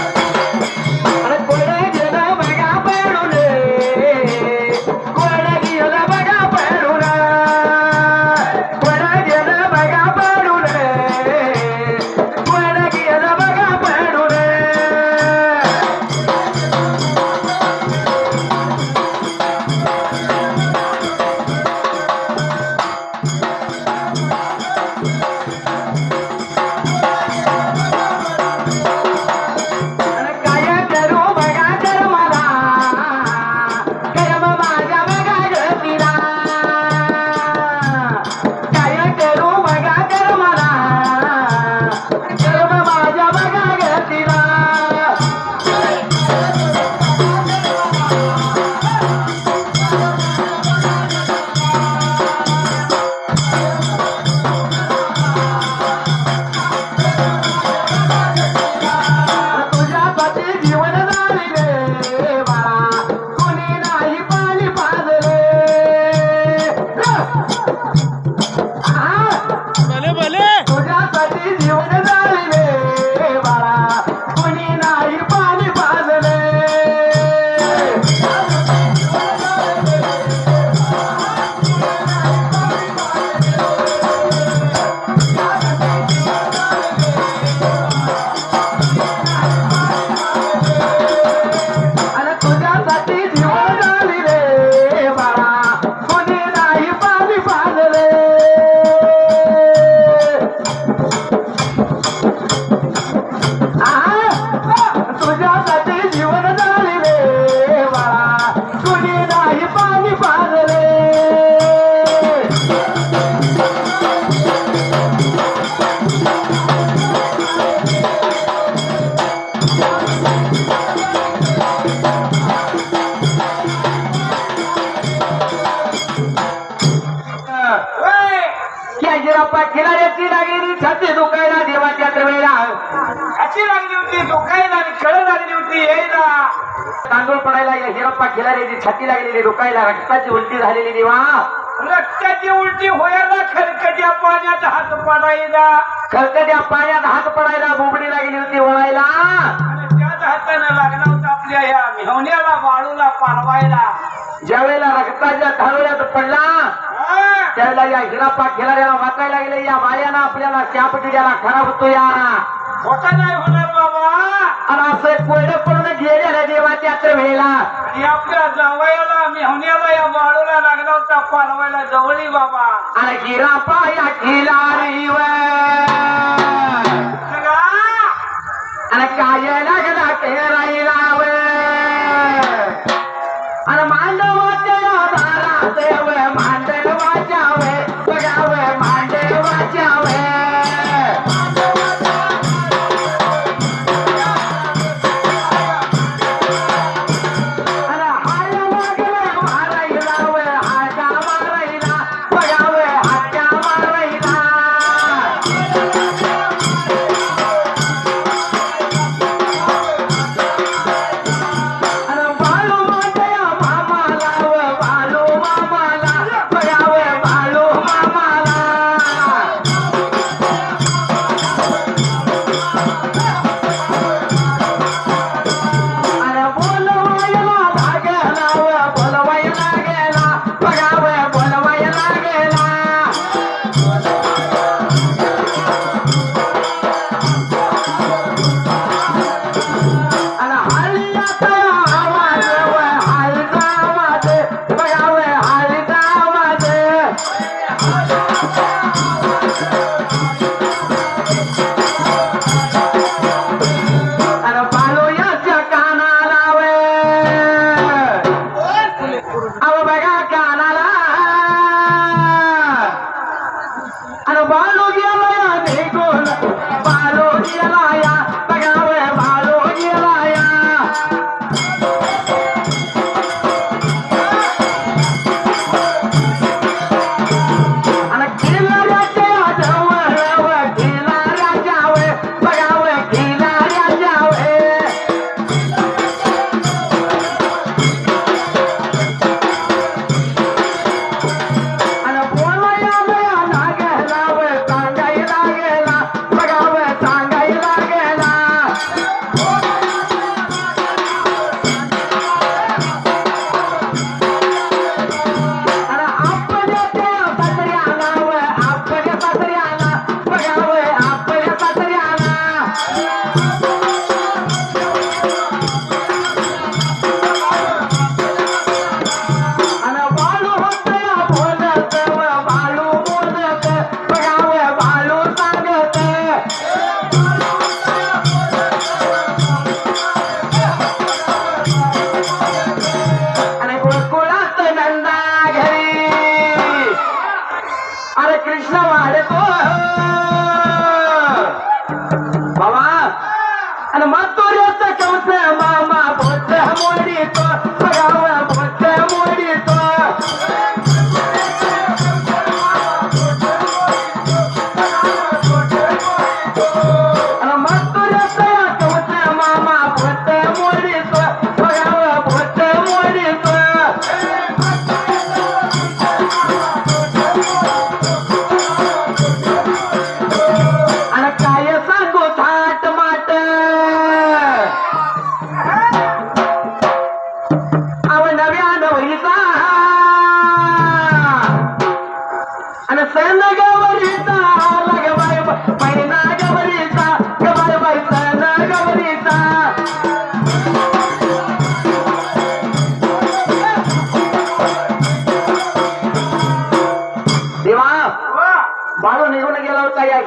अरे कोडे गेलं बघा पडून कोडे गेलं बघा पडून कोडे गेलं बघा पडून कोडे गेलं बघा पडून अरे काय करू बघा कर्माला कर्म माझ्या बघा गतीला काय करू बघा कर्माला कर्म माझ्या बघा गतीला तुझ्यासाठी जीवन झाले बाळा कुणी नाही पाणी पाजले भले भले तुझ्यासाठी जीवन झाले बाळा कुणी नाही पाणी पाजले आणि तुझ्यासाठी जीवन झाले बाळा कुणी नाही पाणी पाजले तुझ्यासाठी जीवन झाले बाळा कुणी नाही पाणी पाजले या गिराप्पा खिलाऱ्याची लागलेली छाती दुखायला देवाच्या वेळेला अशी लागली होती दुखायला आणि कळ लागली होती यायला तांदूळ पडायला या हिरप्पा खिलाऱ्याची छाती लागलेली दुखायला रक्ताची उलटी झालेली देवा रक्ताची उलटी होयाला खरकट्या पाणी पाण्यात हात पडायला खळखट्या पाण्यात हात पडायला बोबडीला गेली होती वळायला. आणि त्याच हातानं लागला होता आपल्या या मेहण्याला बाळूला पालवायला. ज्यावेळेला रक्ताच्या धारोळ्यात पडला हा. त्यावेळेला या हिरापा खिलाऱ्याला वाचायला गेले. या बायानं आपल्याला शाप दिल्याला खरा होतो या. खोटा नाही होणार बाबा. आणि असं कोरडं पडून गेलेल्या देवाच्या वेळेला आणि आपल्या जावयाला मेहण्याला या बाळूला लागला होता पालवायला जवळी बाबा. आणि हिरापा या खिलारीवर सगळा आणि काय लागला केराईला आणि मांडवाच्या दारात मांडवाच्या बघाव मांडवाच्या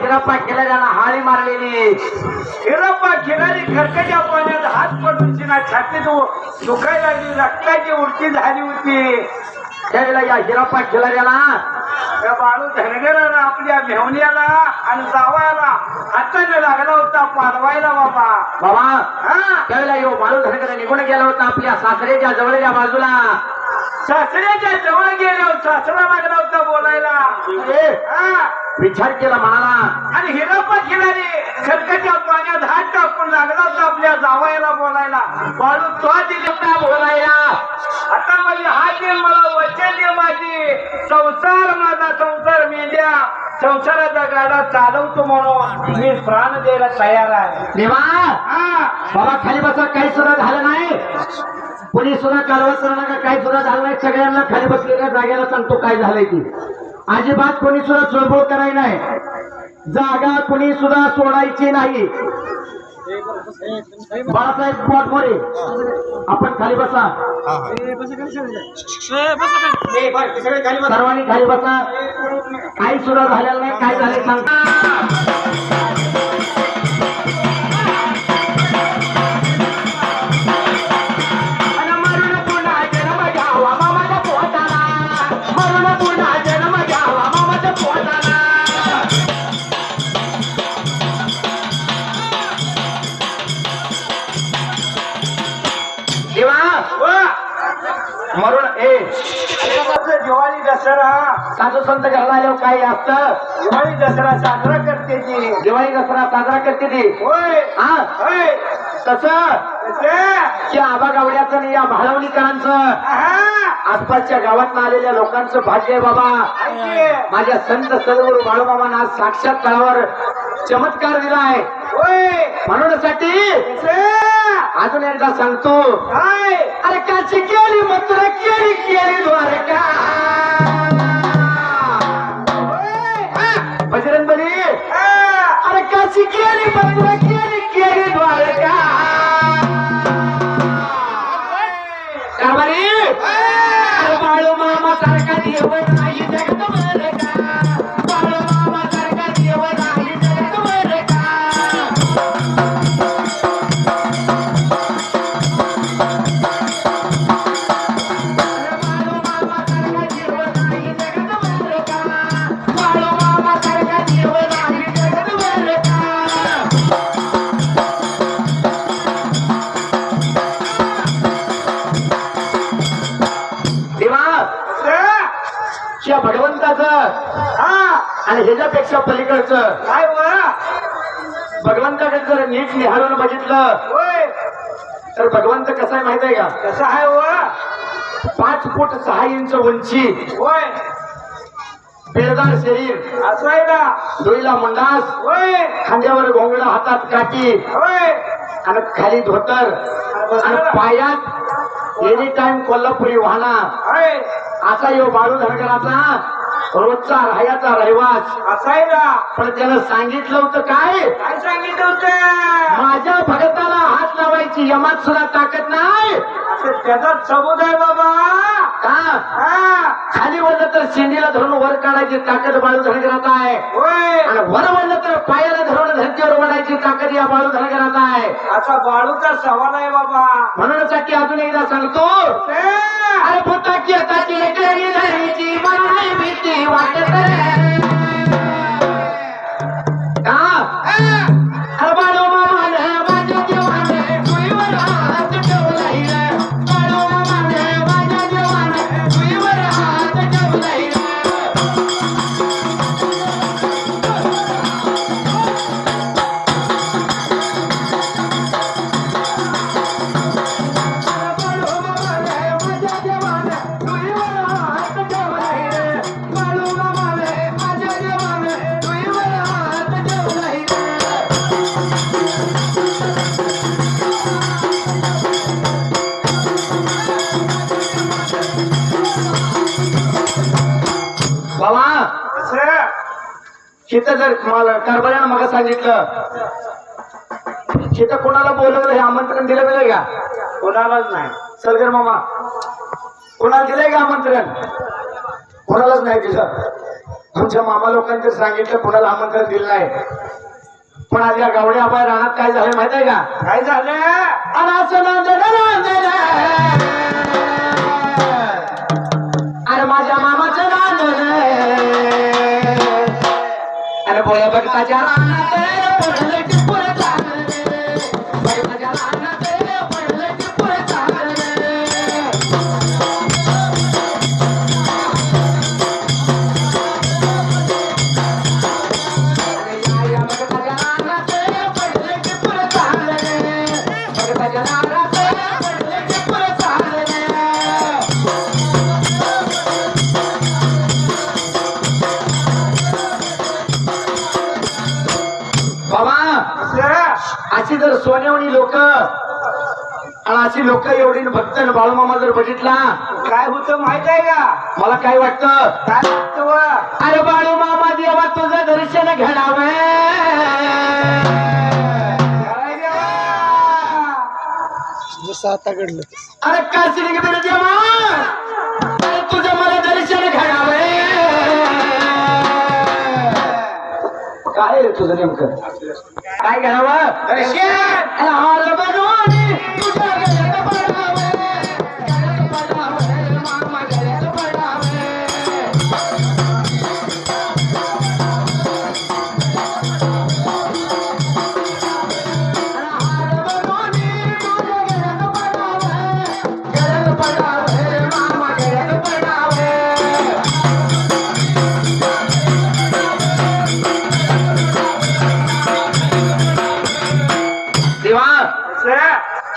हिरप्पा खिलाऱ्याला हाळी मारलेली. हिरप्पा खिलारी खरकट्या पाण्यात हात पडून तिना छातीत सुकायला लागली, रक्ताची उलटी झाली होती. त्यावेळेला या हिरप्पा खिलाऱ्याला त्या बाळू धनगराला आपल्या मेहण्याला आणि जावायला हाताने लागला होता पालवायला बाबा. बाबा हा त्यावेळेला यो बाळू धनगर निघून गेला होता आपल्या सासऱ्याच्या जवळच्या बाजूला. सासऱ्याच्या जवळ गेल्यावर सासरा लागला होता बोलायला. ए, हा विचार केला म्हणाला, आणि हिरप्पा खिलारी खडकाच्या पाण्यात हात टाकून लागला होता आपल्या जावयाला बोलायला. बाळू तो दिली बोलायला आता माझी हात दे, मला वचन दे, माझी संसार माझा संसार मेंढ्या संसाराचा गाडा चालवतो म्हणून मी प्राण द्यायला तयार आहे. देवा हा बाबा खाली बसा, काही सुद्धा झालं नाही, कोणी सुद्धा कारवाई करू नका, काही सुद्धा झालं नाही. सगळ्यांना खाली बसलेल्या जागेला सांगतो काय झालंय ती. अजिबात कोणी सुद्धा चळबळ करायची नाही, जागा कोणी सुद्धा सोडायची नाही. बाळासाहेब पोटमोरे आपण खाली बसा, सर्वांनी खाली बसा. काही सुद्धा झालेलं नाही, काय झाले सांगता. मरून दिवाळी दसरा साधू संत घरला आल्यावर काही असतं. दिवाळी दसरा साजरा करते ती. दिवाळी दसरा साजरा करते ती. होय हा होय तसं कसं? की आबा गावड्याचं आणि या भाळवणीकरांचं आहा, आसपासच्या गावात आलेल्या लोकांचं भाग्य आहे बाबा. ऐके. माझ्या संत सद्गुरू बाळूमामांना आज साक्षात तळावर चमत्कार दिला आहे. होय म्हणूनसाठी कसं? अजून एकदा सांगतो, काय? अरे काची केली मथुरा केली केली द्वारका. बजरंग बली हा, अरे काची केली मथुरा केली केली द्वारका. कारभारी अरे बाळूमामा सारखा देव नाही जगतभर का. बाळूमामा सारखा देव नाही जगतभर का. या भगवंताचं हा, आणि ह्याच्यापेक्षा पलीकडचं काय व? भगवंताकडे जर नीट निहाळून बघितलं होय तर भगवंत कसा आहे माहित आहे का. कसं आहे व? 5 फूट 6 इंच उंची, होय बेळदार शरीर, असं आहे ना? डोईला मुंडास, होय खांद्यावर घोंगडं, हातात काठी होय आणि खाली धोतर आणि पायात एनी टाइम कोल्हापुरी वाहना. होय असा यो बाळू धनगराचा रोजचा राहायचा रहिवास. असं आहे ना? पण त्यानं सांगितलं होतं काय, काय सांगितलं होतं? माझ्या भगताला हात लावायची यमात सुद्धा ताकद नाही. असं त्याचा सबूत आहे बाबा. का हा खाली वळलं तर शेंडीला धरून वर काढायची ताकद बाळू धनगरात आहे, होय आणि वर वळलं तर पायाला धरून धरतीवर वळायची ताकद या बाळू धनगरात आहे. असा बाळूचा सवाल आहे बाबा. म्हणूनसाठी अजून एकदा सांगतो, ते अरे भूताची हाताची लेकरी धरायची मला नाही भीती वाटत रे. का अरे बाळू मामाने माझ्या जीवाने तुझीवर हात ठेवलाय रे. बाळू मामाने माझ्या जीवाने तुझीवर हात ठेवलाय रे. बाबा असं शेत जर मला कारभाऱ्यानं मग सांगितलं, शेत कोणाला बोलवलं हे आमंत्रण दिलं गेलं का. कोणालाच नाही. सलगर मामा कोणाला दिलंय का आमंत्रण. कोणालाच नाही दिलं. आमच्या मामा लोकांनी सांगितलं कोणाला आमंत्रण दिलं नाही. पण आज या गावड्या आबाई रानात काय झालं माहित आहे का. काय झालं? अरे माझ्या मामाचं नांदण अरे बोला बघताच्या रानात पडलं टिपूर चाललं रे. बघताच्या रानात पडलं टिपूर चाललं रे. अशी जर सोन्यावणी लोक आणि अशी लोक एवढी भक्त बाळूमामा जर बघितला काय होतं माहित आहे का? मला काय वाटतं काय होतं व? अरे बाळूमामा देवा तुझं दर्शन घडावं काय देवा? जसं आता घडलं अरे काशी बिर देवा अरे तुझं मला दर्शन घडावं काय रे तुझं नेमकं काय घडावं दर्शन. अरे हार बनवून तुझं गळ्यात पडावं, गळ्यात पडावं, मामा गळ्यात पडावं.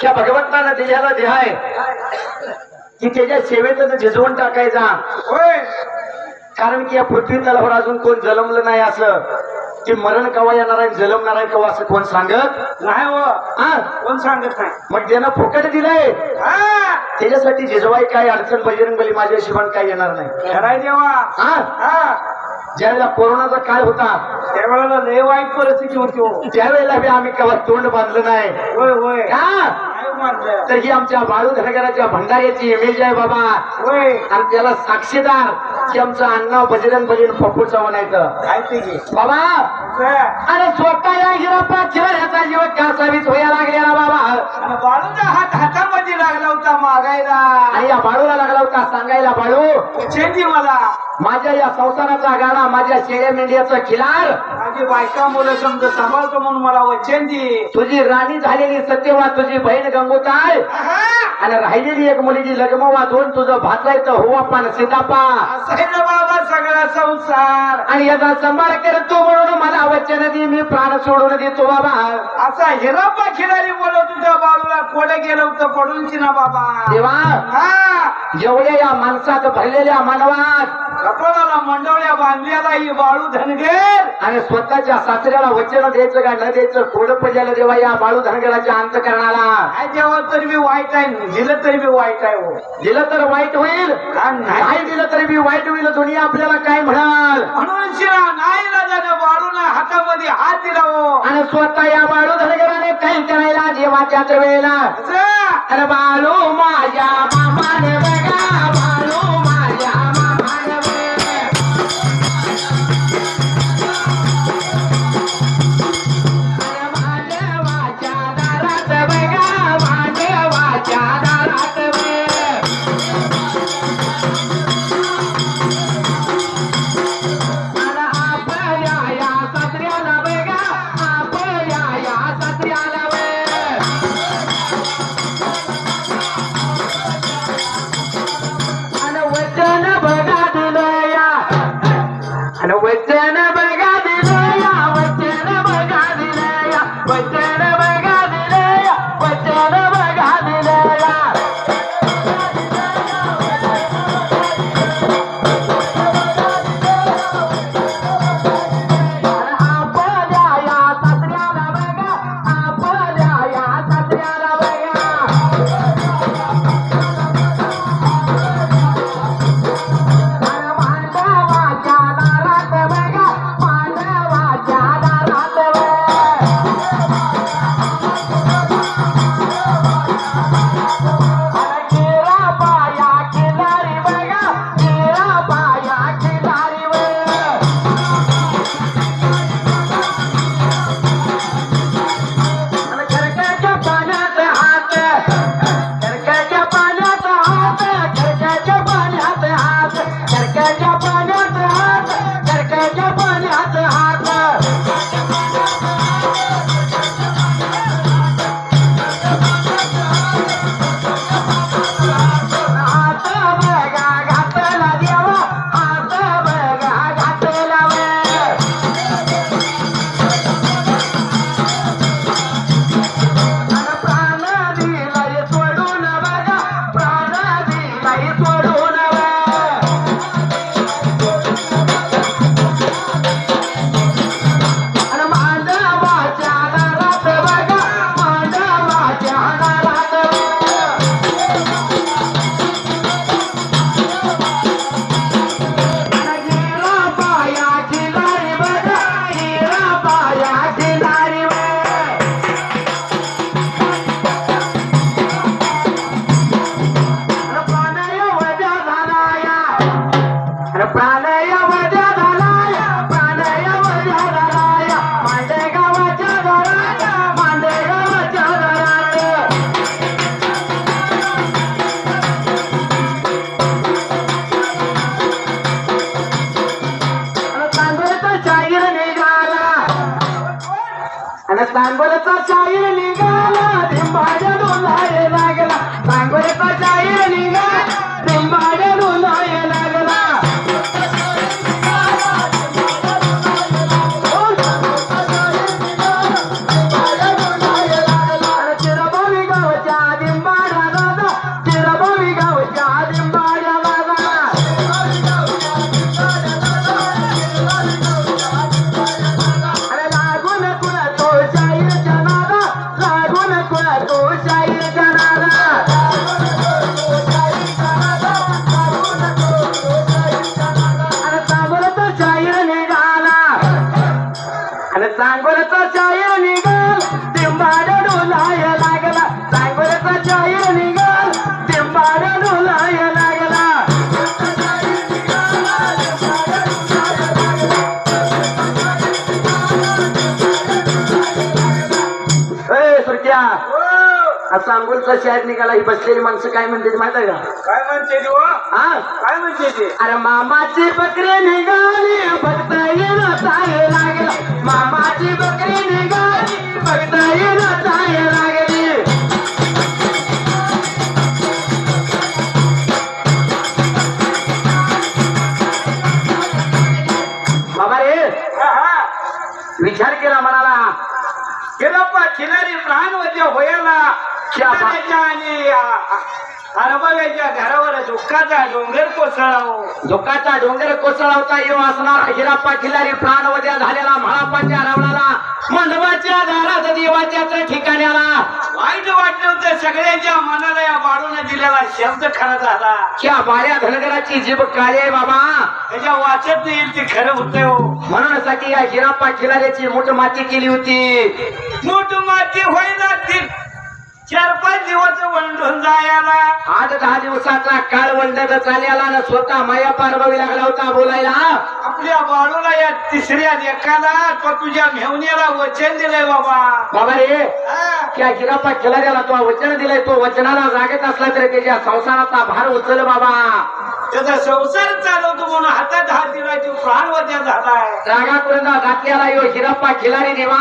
त्या भगवंताला दिलेला देह आहे की त्याच्या सेवेतच झिजवून टाकायचा. होय. कारण की या पृथ्वी तलावर अजून कोण जन्मलं नाही असं की मरण कवा येणार आहे जन्मणार आहे कवा असं कोण सांगत नाही हो. हा कोण सांगत नाही. मग त्यानं फुकट दिलंय हा. त्याच्यासाठी झिजवाय काय अडचण बजरंग बली माझ्या शिवान काय येणार नाही. खराय देवा. हा हा. ज्यावेळेला कोरोनाचा काळ होता त्यावेळेला लय वाईट परिस्थिती होती हो. त्यावेळेला बी आम्ही कवा तोंड बांधलं नाही. होय होय. का काय मानलं? तर ही आमच्या बाळू धनगराच्या भंडाऱ्याची इमेज आहे बाबा होय. आणि त्याला साक्षीदार की आमचं अण्णा बजरंग बलीन पप्पू चव्हाण आहेत काय ते घे. बाबा. काय? अरे स्वतः या हिरापा ह्याचा जीव कासावीस व्हायला लागलेला बाबा आणि बाळूचा हात हातामध्ये लागला होता मागायला. आणि या बाळूला लागला होता सांगायला बाळू चेंदी मला माझ्या या संसाराचा गाडा माझ्या शेळ्या मेंढ्याचं खिलार माझी बायका मुलं समजा सांभाळतो म्हणून मला वचन दे. तुझी राणी झालेली सत्यवा तुझी बहीण गंगोताय आणि राहिलेली एक मुलगी लगमवा दोन तुझं भाचायचं होवा पण सीतापा असं आहे ना बाबा सगळा संसार. आणि याचा सांभाळ करतो म्हणून मला वचन दे मी प्राण सोडून देतो बाबा. असा हिरापा खिलारी बोलत तुझ्या बाळूला कोडे गेलं होतं पडूनची ना बाबा. देवा हा. जेवढ्या या माणसात भरलेल्या मानवात कपाळाला मंडवल्या बांधलेला ही बाळू धनगर आणि स्वतःच्या सासऱ्याला वचन द्यायचं का न द्यायचं कोड पडलेलं देवा या बाळू धनगराच्या अंतकरणाला काय जेव्हा तरी बी वाईट आहे दिलं तरी बी वाईट आहे हो. दिलं तर वाईट होईल आणि नाही नाही दिलं तरी बी वाईट होईल. दुनिया आपल्याला काय म्हणाल म्हणून शिरा नाही ना बाळूला हातामध्ये हात दिला हो. आणि स्वतः या बाळू धनगराने काही करायला देवाच्याच वेळेला जा. अरे बाळू माझ्या मामाने बघा बाळू माझ्या मामाने बघा. अरे महादेवाच्या दारात बघा महादेवाच्या दारात बघा. अरे आपल्या या सासऱ्याला बघा आपल्या या सासऱ्याला बघा. आणि सांगोलचा शाहीर निघाला डिंबाड्या डोलाय लागला सांगोलचा शाहीर निघाला डिंबाड्या डोलाय लागला चिरबावी गावच्या डिंबाड्या दादा चिरबावी गावच्या डिंबाड्या दादा अरे लागून कुणा तो शाहीर जनादा लागून कुणा तो शाहीर जनादा अरे सांगोलचा शाहीर निघाला आणि सांगोलचा शाहीर निघाल डिंबाड्या डोलाय लागला सांगोलचा शाहीर निघाल डिंबाड्या डोलाय लागला ए सुरक्या हा सांगोलचा शाहीर निघाला ही बसलेली माणसं काय म्हणते माहित आहे का काय म्हणते ती हो? हा काय म्हणते ती अरे मामाची बकरी निघाली बघता येणं चाय लागला मामाची बकरी निघाली बघता येणं चाय लागली बाबा रे विचार केला म्हणाला केलप्पा खिलारी प्राणवद्य होयाला खिलाऱ्याच्या आणि हरबऱ्याच्या घरावर दुःखाचा डोंगर कोसळाव दुःखाचा डोंगर कोसळवता येऊ असणार हिराप्पा खिलारी प्राणवद्या झालेला म्हाळापाच्या रावणाला मंडपाच्या दारात देवाच्याच ठिकाण्याला वाईट वाटलं होतं सगळ्यांच्या मनाला या बाळूने दिलेला शब्द खरा झाला त्या बाळ्या धनगराची जीभ काळी आहे बाबा त्याच्या वाचत येईल ते खरं होतंय हो म्हणून साठी या हिराप्पा खिलाऱ्याची मोठ माती केली होती मोठ माती होईना ती 4-5 दिवस वंडून जायला 8-10 दिवसाचा काळ वंडत चालल्याला न स्वतः माया पारबावी लागला होता बोलायला आपल्या बाळूला या तिसऱ्या एकाला तो तुझ्या मेवण्याला वचन दिलंय बाबा बाबा रे हा? त्या हिराप्पा खिलाऱ्याला तो वचन दिलंय तो वचनाला जागत असला तरी त्याच्या संसाराचा भार उचल बाबा त्याचा संसार चालवतो म्हणून हातात हात दिला तो प्राणवद्या झालाय जागा कुरंदा घातलेला यो हिराप्पा खिलारी देवा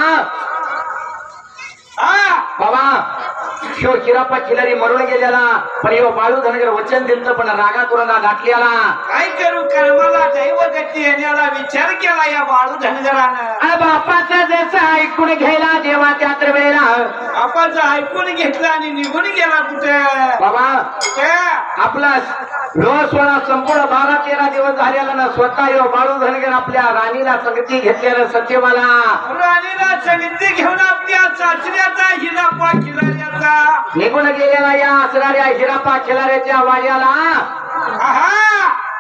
हा बाबा ह्यो हिराप्पा खिलारी मरून गेलेला पण ह्यो बाळू धनगर वचन दिलं पण रागा कुरंदा घातलेला काय करू कर्माला दैवगती येण्याला विचार केला या बाळू धनगरानं बापाचं जसं ऐकून घ्यायला देवा त्याच वेळेला आपण ऐकून घेतलं आणि निघून गेला कुठे बाबा कुठे आपला सोळा संपूर्ण 12-13 दिवस झालेला ना स्वतः यो बाळू धनगर आपल्या राणीला संगती घेतलेलं सत्यवाला राणीला संगती घेऊन आपल्या सासऱ्याचा हिराप्पा खिलाऱ्याचा निघून गेलेला या असणाऱ्या हिराप्पा खिलाऱ्याच्या वाड्याला आहा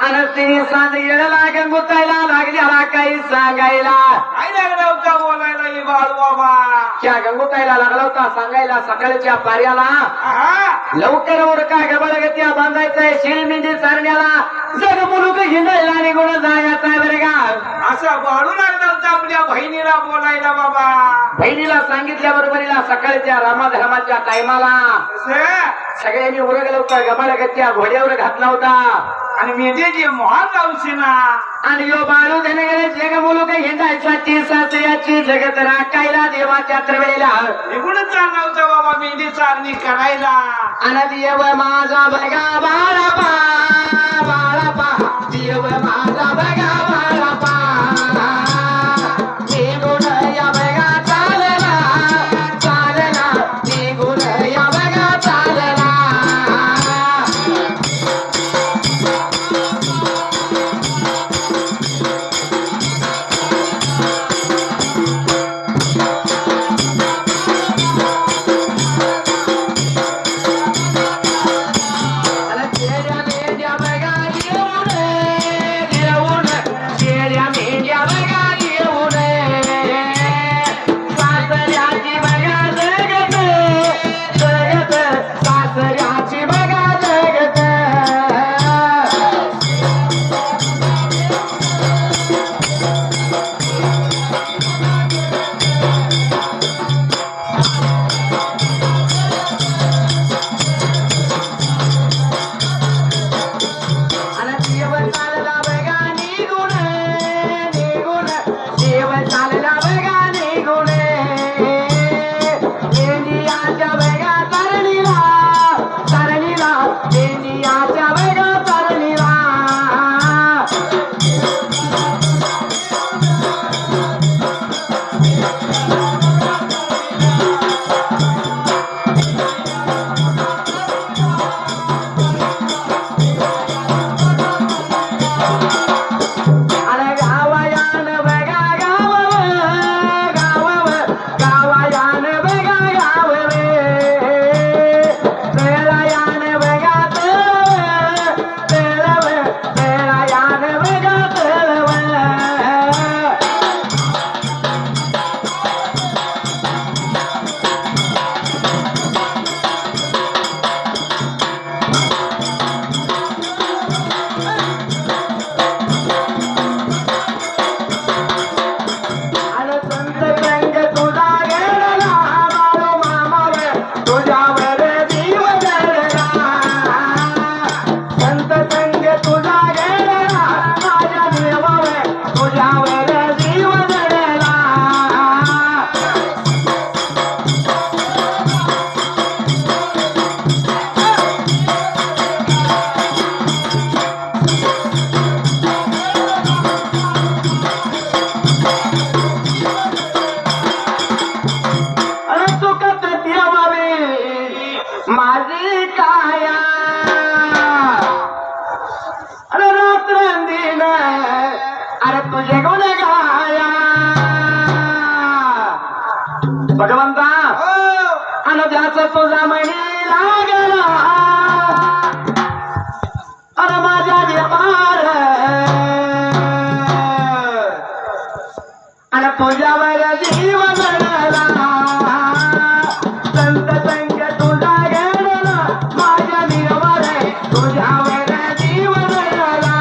आणि तिने सांग येण्याला गंगोतायला लागल्याला काही सांगायला काय लागला होता बोलायला ही बाळू बाबा त्या गंगोताईला लागला होता सांगायला सकाळच्या पार्याला आहा लवकर उरका गबळगत्या बांधायचंय शिरमिंडी चारण्याला जग मुलुक हिंडायला निघून जायचा बरं का असा बाळू लागला होता आपल्या बहिणीला बोलायला बाबा बहिणीला सांगितल्या बरोबरीला सकाळच्या रामाधर्माच्या टायमाला कसं? सगळ्यांनी उरगलं होतं गबळगत्या घोड्यावर घातला होता आणि मेंढ्याची मोहार लावशी ना आणि यो बाळू धनगरे जग मुलुक हिंडायसाठी सासऱ्याची जगत राखायला देवाच्या वेळेला निघून चालला होता बाबा मेंढी चारणी करायला आणि देव माझा बघा बाळापा बाळापा देव माझा बघा बाळापा निघून या बघा चालला चालला निघून या बघा चालला आणि तेऱ्या बघा येऊन आणि तुझ्यावर जीव जडला संत संग तुझा गेला माझ्या जीवावर तुझ्यावर जीव जडला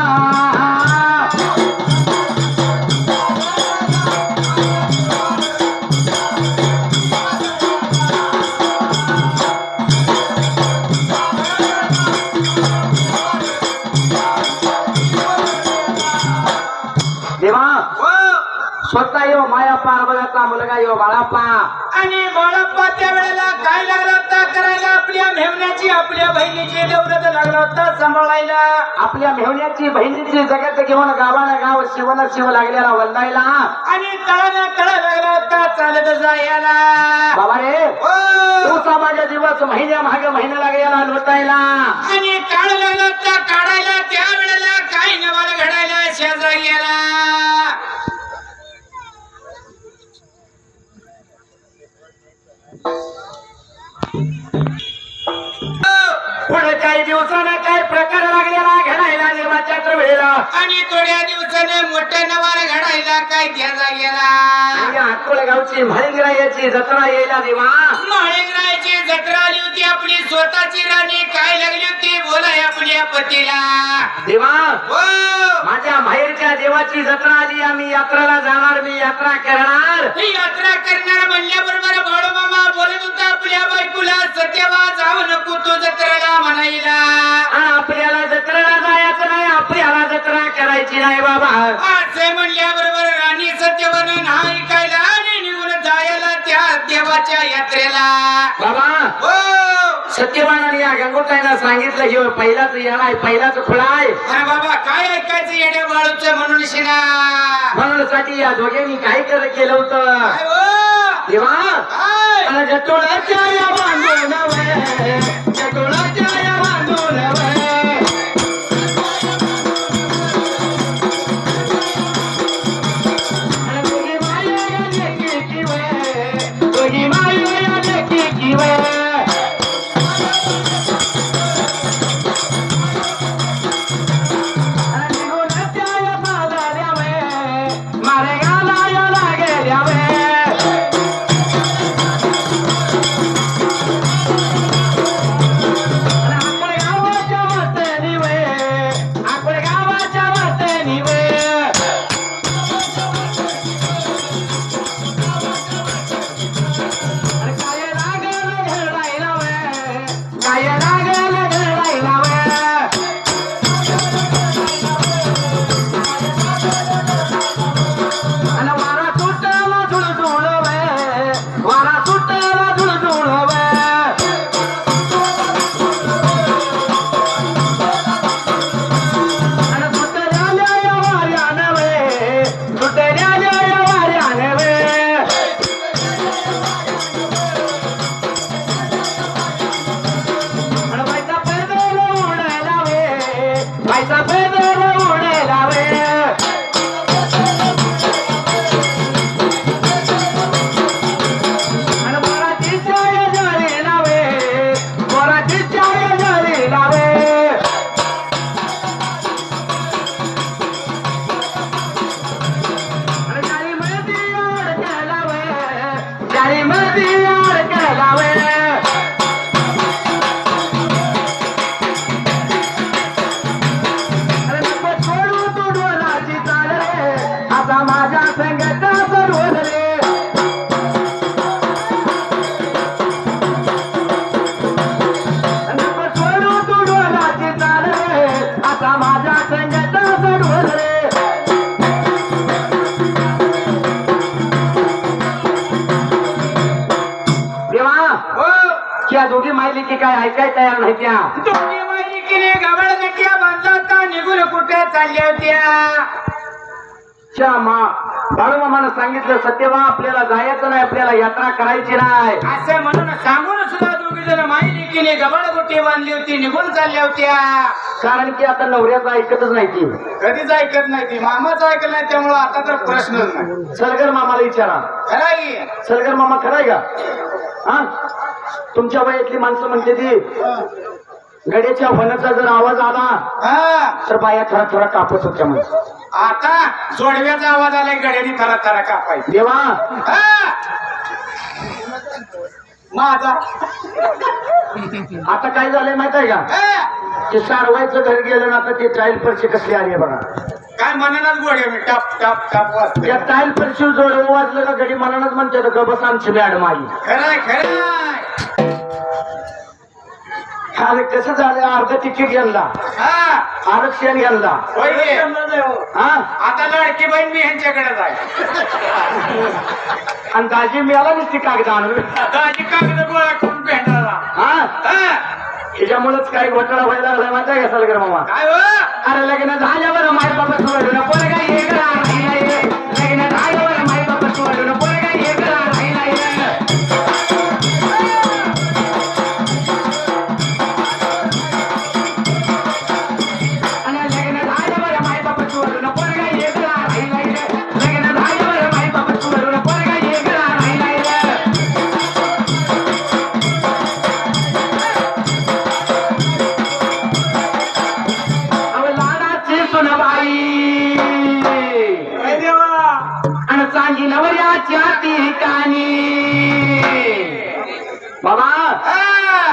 देवा स्वतः यो माया पार्वतीचा मुलगा यो बाळाप्पा आणि बाळप्पा त्या वेळेला काय लागला होता करायला आपल्या मेहण्याची आपल्या बहिणीची देवरत लागला होता सांभाळायला आपल्या मेहण्याची बहिणीची जगत घेऊन गावानं गाव शिवण शिव लागलेला वल्लायला आणि तळाला तळ लागला होता चालत जायला बाबा रे हो. तुझा माझ्या दिवस महिन्या मागे महिना लागलेला लोटायला आणि काळ लागला होता काढायला त्या वेळेला काय नवाल घडायला शेजा गेला पुढे काही दिवसानं काय प्रकार लागलेला घडायला निर्वाच्या वेळेला आणि थोड्या दिवसाने मोठ्या नवाल घडायला काय द्यायला गेला आणि अकोला गावची म्हाळिंगरायाची जत्रा यायला देवा माळिंगरायची जत्रा आली होती आपली स्वतःची राणी काय लागली होती बोलाय आपल्या पतीला देवा हो माझ्या माहेरच्या देवाची जत्रा आली आम्ही यात्रेला जाणार मी यात्रा करणार ही यात्रा करणार म्हणल्याबरोबर बाळूमामा बोलत होता आपल्या बायकोला सत्यवा जाऊ नको तू जत्रेला म्हणायला आणि आपल्याला जत्रेला जायचं नाही आपल्याला जत्रा करायची नाही बाबा असे म्हणल्याबरोबर राणी सत्यवान नाही ऐकायला आणि निघून जायला त्या देवाच्या यात्रेला बाबा हो सत्यवानाने या गंगोताईनं सांगितलं हे पहिलाच येणार पहिलाच खुळाय अरे बाबा काय ऐकायचं येड्या बाळूच म्हणून शिना म्हणून साठी या दोघांनी काय केलं होतं काय हो? देवा काय? आणि जटोळाच्या या बांधून वय, जटोळाच्या या बांधून वय. आणि दोघी माया या लेकीची वय, दोघी माया या लेकीची वय. आणि निघूनच्या या पावलाल्या वय, मारे घालाया लागेल्या वय. आपण गावाच्या वाटेनी वे, आपण गावाच्या वाटेनी वे. अरे काय लागलं घडायला वे, काय लागलं घडायला वे. आणि वारा सुटला झुळझुळ वे, वारा सुटला झुळझुळ वे. आणि सुटलेल्या या वाऱ्यानं वे, सुटलेल्या या वाऱ्यानं वे. आणि बाईचा पैदल उडायला वे, बाईचा पैदल उडायला वे. आणि बोराची चाय जळीला वे, बोराची चाय जळीला वे. आणि जाळीमध्ये अडकला वे, जाळीमध्ये अडकला वे. अरे नको सोडू तू डोलाची चाल रे, आता माझ्या संगताचं डोल रे. नको सोडू तू डोलाची चाल रे, आता माझ्या संगताचं डोल रे. देवा हो त्या दोघी माहिती की काय ऐकाय तयार नाही त्या दोन्ही मालिकेने गवळ गट्या बांधला होता निघून कुठे चालल्या होत्या त्या बाळूमामानं सांगितलं सत्यवा आपल्याला जायचं नाही आपल्याला यात्रा करायची नाही असं म्हणून सांगून सुद्धा दोघी जण मालिकेने गवळ गुटी बांधली होती निघून चालल्या होत्या कारण की आता नवऱ्याचं ऐकतच नाही ती कधीच ऐकत नाही ती मामाच ऐकलं नाही त्यामुळे आता तर प्रश्नच नाही सलगर मामाला विचारा खरं की सलगर मामा खराय का हा तुमच्या वयातली माणसं म्हणते ती गड्याच्या वनाचा जर आवाज आला हा तर बाया थोडा थोडा कापत होत्या म्हणजे आता जोडव्याचा आवाज आलाय गड्यानी थरा थरा कापायचं देवा हा. माझा आता काय झालंय माहित आहे का हा. ते सारवायचं घर गेलं ना आता ते टाईल फरशी कसली आली आहे बघा काय म्हणणार गोड्या मी टप टप टप वाजते त्या टाईल फरशी जोड वाजलं का घडी मनानच म्हणते का बस आमची मॅडम आली खरंय खरंय अरे कसं झालं अर्ध तिकीट यांना हा आरक्षण यांना होय गे. हा आता लाडकी बहीण मी ह्यांच्याकडे जाय आणि दाजी मिळाला नसती कागद आणून दाजी कागद गोळा करून भेटायला हा हा. त्याच्यामुळेच काही घोटाळा व्हायला लागलाय माहिती आहे का सलगर मामा काय हो अरे लग्न झाल्यावर माय बाबा सोडून पोरगा एकला राहिला ये. लग्न झाल्यावर माय बाबा सोडून पोरगा एकला राहिला ये. आणि लग्न झाल्यावर माय बाबा सोडून पोरगा एकला राहिला ये. लग्न झाल्यावर माय बाबा सोडून पोरगा एकला राहिला ये. अहो लाडाची सुनबाई काय देवा आणि चांगी नवऱ्याच्या ठिकाणी बाबा हा.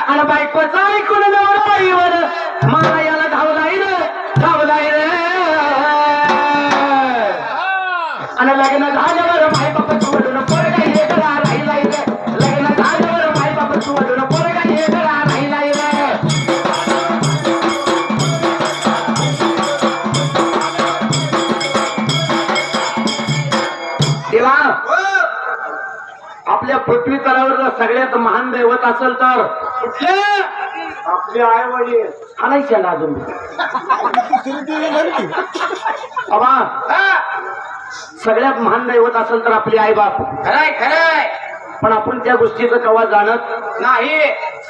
आणि बायकोचं ऐकून नवराईवर मला याला धावलाय रे धावलाय रे आणि लग्न झाल्यावर माय बापा सोडून पोरगा एकला राहिलाय रे लग्न झाल्यावर माय बापा सोडून पोरगा एकला राहिलाय रे देवा हो. आपल्या पृथ्वी तलावर सगळ्यात महान दैवत असेल तर कुठलं आपले आई वडील आणायचे ना अजून बाबा हा. सगळ्यात महान दैवत असेल तर आपली आई बाप खरंय खरंय पण आपण त्या गोष्टीचं कवा जाणत नाही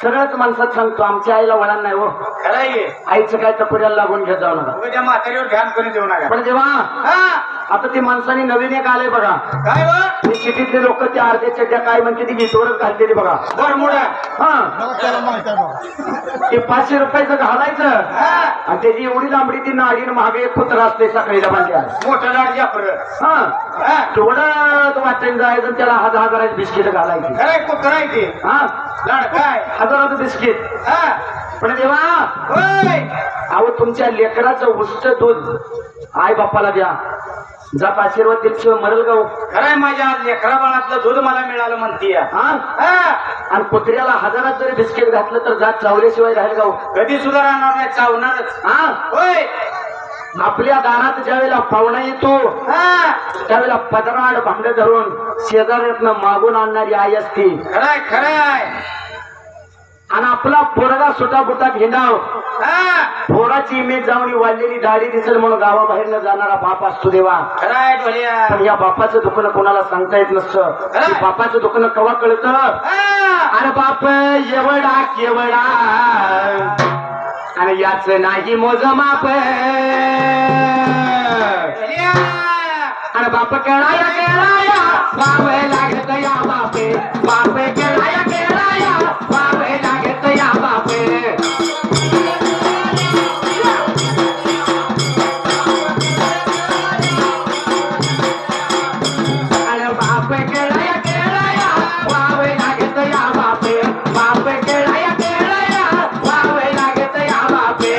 सगळ्याच माणसात सांगतो आमच्या आईला वळण नाही हो खरंय गे. आईचं काय टपुऱ्याला लागून घेत जाऊ नका उद्या म्हातारीवर ध्यान करून देऊ नका पण जेव्हा हा. आता ती माणसाने नवीन एक आलंय बघा काय हो ती सिटीतले लोक त्या अर्ध्या चड्ड्या काय म्हणते ती भीतवरच घालते बघा बरमुडा हा ते 500 रुपयाचं घालायचं हा. आणि त्याची एवढी लांबडी ती नाडीन मागे एक कुत्रा असते सकाळीला बांधल्या मोठं लाड जाफर हा हा. तेवढं वाटेल जायचं आणि त्याला हजाराची बिस्किट घालायची खरंय कुत्राय ते हा लाड काय हजाराचं बिस्किट हा. पण देवा होय अहो तुमच्या लेकराचं उष्ट दूध आई बापाला द्या जात आशीर्वाद दिल्याशिवाय मरेल का हो? खरंय माझ्या लेकरा बाळातलं दूध मला मिळालं म्हणतीय हा हा. आणि कुत्र्याला हजारात जरी बिस्किट घातलं तर जात चावल्याशिवाय राहील का हो? कधी सुद्धा राहणार नाही चावणारच हा होय आपल्या दारात ज्यावेळेला पाहुणा येतो हा. त्यावेळेला पदराड भांड धरून शेजाऱ्यातनं मागून आणणारी आई असते खरंय खरंय आणि आपला पोरगा सुटाबुटा घेंडाव हा. पोराची इमेज जाऊन वाढलेली दाढी दिसेल म्हणून गावाबाहेरनं जाणारा बाप असतो देवा खरंय ढोलिया पण या बापाचं दुखणं कोणाला सांगता येत नसतं की बापाचं दुखणं कवा कळतं हा. अरे बाप एवढा केवढा आणि याच नाही मोजमाप ढोलिया. आणि बाप केळाया केळाया बाप लागत या बापे बाप केळाया केळाया बाप लागत या बापे आणि बाप केळाया केळाया बाप लागत या बापे बाप केळाया केळाया बाप लागत या बापे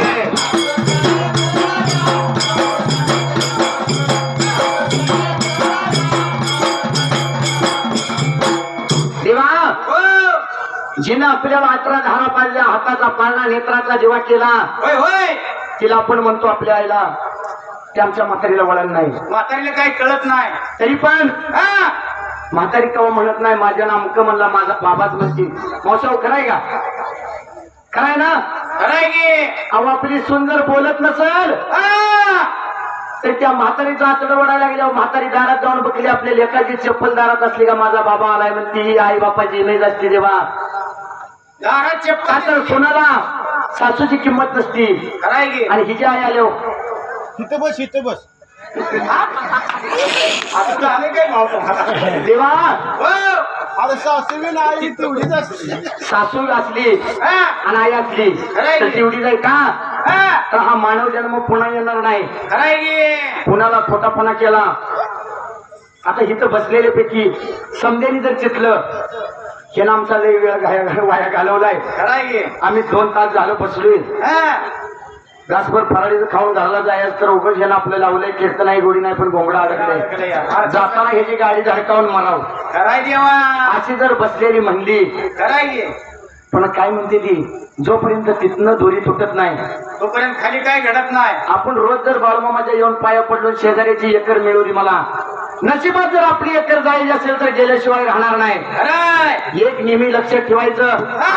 देवा हो. जिनं आपल्याला 18 धारा पाडल्या हाताचा पाळणा नेत्राचा दिवा केला होय होय तिला आपण म्हणतो आपल्या आईला ते आमच्या म्हातारीला वळण नाही म्हातारीला काही कळत नाही तरी पण हा. म्हातारी कवा म्हणत नाही माझ्या नामकं म्हणला माझा बाबाच म्हणते मावसाव खराय का खराय ना खरंय गे. अहो आपली सुंदर बोलत नसल हा. तर त्या म्हातारीचा आतडं वडायला गेल्यावर म्हातारी दारात जाऊन बघली आपल्या लेखाची चप्पल दारात असली का माझा बाबा आलाय म्हणते ही आई बापाची इमेज असते देवा दारात का चप्पल तर कोणाला सासूची किंमत नसती खरंय गे. आणि हिची आई आलो इथं बस इथं बस आता झाले काय भाऊ तुम्हाला? देवा हो. आता सासवी नाही तेवढीच असते सासू असली हा. आणि आई असली खरंय तर की? तेवढी जाईल का हा, तर हा मानव जन्म पुन्हा येणार नाही. खरंय की कुणाला खोटापणा केला. आता इथं बसलेले पैकी समजेनी जर चितलं हे ना आमचा लय वेळ वाया घालवलाय. खरंय की आम्ही 2 तास झालं बसलोय. हा, घासभर फराळीचं खाऊन घरला जायचं तर उगाच ह्यानं आपलं लावलंय. कीर्तन नाही गोडी नाही पण घोंगडा अडकले. जाताना ह्याची गाडी धडकावून माराव खरंय देवा अशी जर बसलेली म्हणली. खरंय की पण काय म्हणते ती जोपर्यंत तिथनं दोरी तुटत नाही तोपर्यंत खाली काय घडत नाही. आपण रोज जर बाळूमामाच्या येऊन पाया पडलो शेजाऱ्याची एकर मिळवली मला नशिबात जर आपली एकर जायची असेल तर गेल्याशिवाय राहणार नाही. खरंय एक नेहमी लक्षात ठेवायचं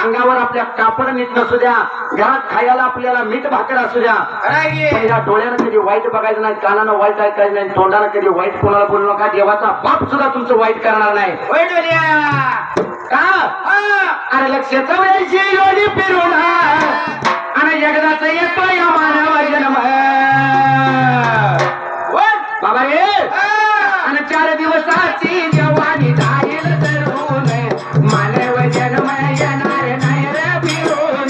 अंगावर आपल्या कापड नीट नसू द्या घरात खायला आपल्याला मीठ भाकर असू द्या खरंय की पण या डोळ्यानं कधी वाईट बघायचं नाही कानानं वाईट ऐकायचं नाही तोंडानं कधी वाईट कोणाला बोलू नका. देवाचा बाप सुद्धा तुमचं वाईट करणार नाही. वाईट बोलया. का हा, अरे लक्षात वेळेची योनी फिरून आणि जगदाचा येतो या मानव जन्म वाईट. बाबा रे. हा, आणि 4 दिवसाची जवानी जाईल तरुण मानव जन्म येणार नाही रे फिरून.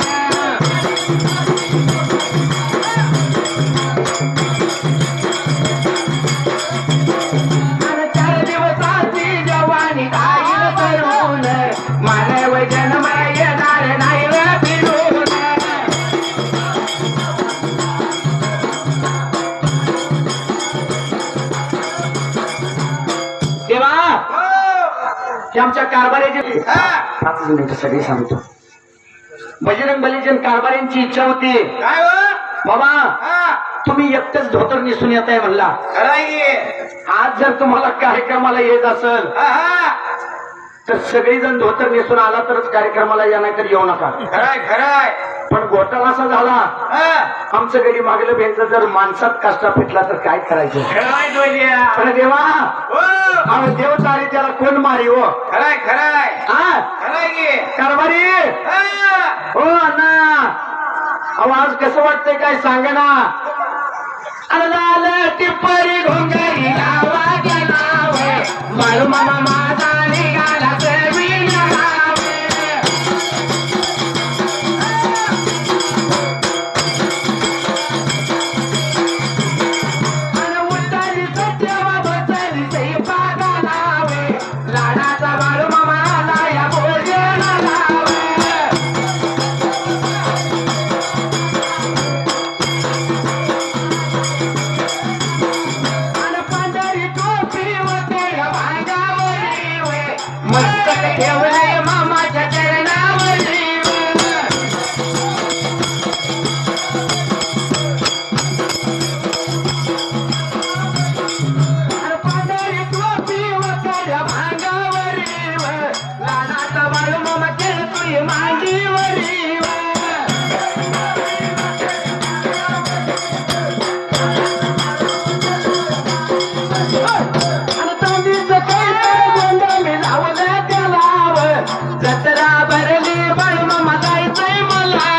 आणि 4 दिवसाची जवानी जाईल तरुण मानव जन्म येणार नाही रे फिरून. देवा हो, हे आमच्या कारभाराची हा, 5 मिनिटं सगळी सांगतो. बजरंग बलीजन कारभाऱ्यांची इच्छा होती काय हो? बाबा हा, तुम्ही एकटेच धोतर निसून येत आहे म्हणला. खरंय की आज जर तुम्हाला कार्यक्रमाला येत असेल हा, हा, तर सगळेजण धोतर नेसून आला तरच कार्यक्रमाला या नाही तर येऊ नका. खरंय खरंय. पण घोटाळा असा झाला हा, आमचं गडी मागलं बेंच जर माणसात काष्टा पिटला तर काय करायचं. खरंय बोलया. पण देवा हो, अहो देव तारी त्याला कोण मारी हो. खरंय खरंय. हा खरंय की कारभारी हा, हो अण्णा अहो आज कसं वाटतंय काय सांगा ना. अरे टिप्परी घोंगरी लावा गेला मारू मामा माझा निघाला सेवीन लावे. अन उतारी सत्यवा बसली सैपाका लावे लाडाचा मारू मामा या भोजन लावे. मस्तक ठेवलंय मामाच्या चरणावरी. पांढरी टोपी वगैरे भांगावरी लाडाचा बाळू मामा खेळतोय मांडीवरी. जत्रा भरली बाळू मामा जायचंय मला.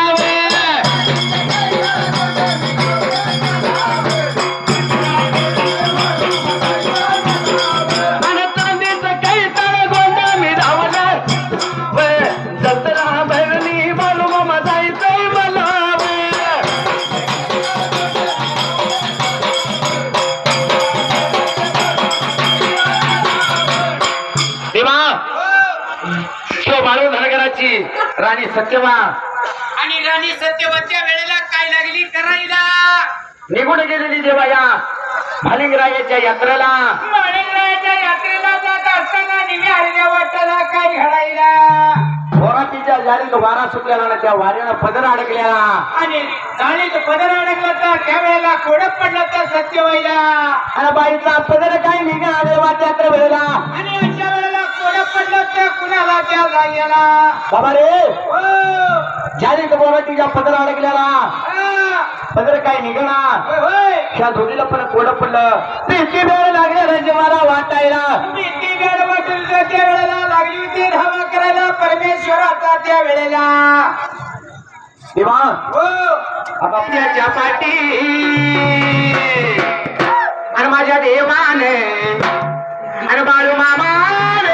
आणि चांदीचं काही तळ गोंडा मी धावलं जत्रा भरली बाळू मामा जायचंय मला. देवा बाळू धनगराची राणी सत्यवा आणि राणी सत्यवत्या वेळेला काय लागली करायला. निघून गेलेली देवा या भालिंगरायाच्या यात्रेला. माणिकरायाच्या यात्रेला जात असताना निम्या वाटाला काय घडायला. बोरातीच्या जाळीत वारा सुटलेला ना त्या वाऱ्यानं पदर अडकलेला. आणि जाळीत पदर अडकला तर त्यावेळेला कोडत पडला तर सत्य व्हायला. आणि बाईचा पदर काय निघा देवाच्या यात्रे वेळेला. आणि अशा वेळेला कोडत पडलं तर कुणाला त्या जायला. बाबा रे हो, जाळीत बोरातीच्या पदर अडकलेला हा, पदर काय निघणार. होय, होय. त्या धोनीला पण कोडं पडलं पिंकी वेळ लागले जेवाला वाटायला. भीती वेळ वाटून त्या वेळेला लागली होती धावा करायला परमेश्वराचा त्या वेळेला. देवा हो, आपल्याच्या पाठी आणि माझ्या देवाने आणि बाळू मामाने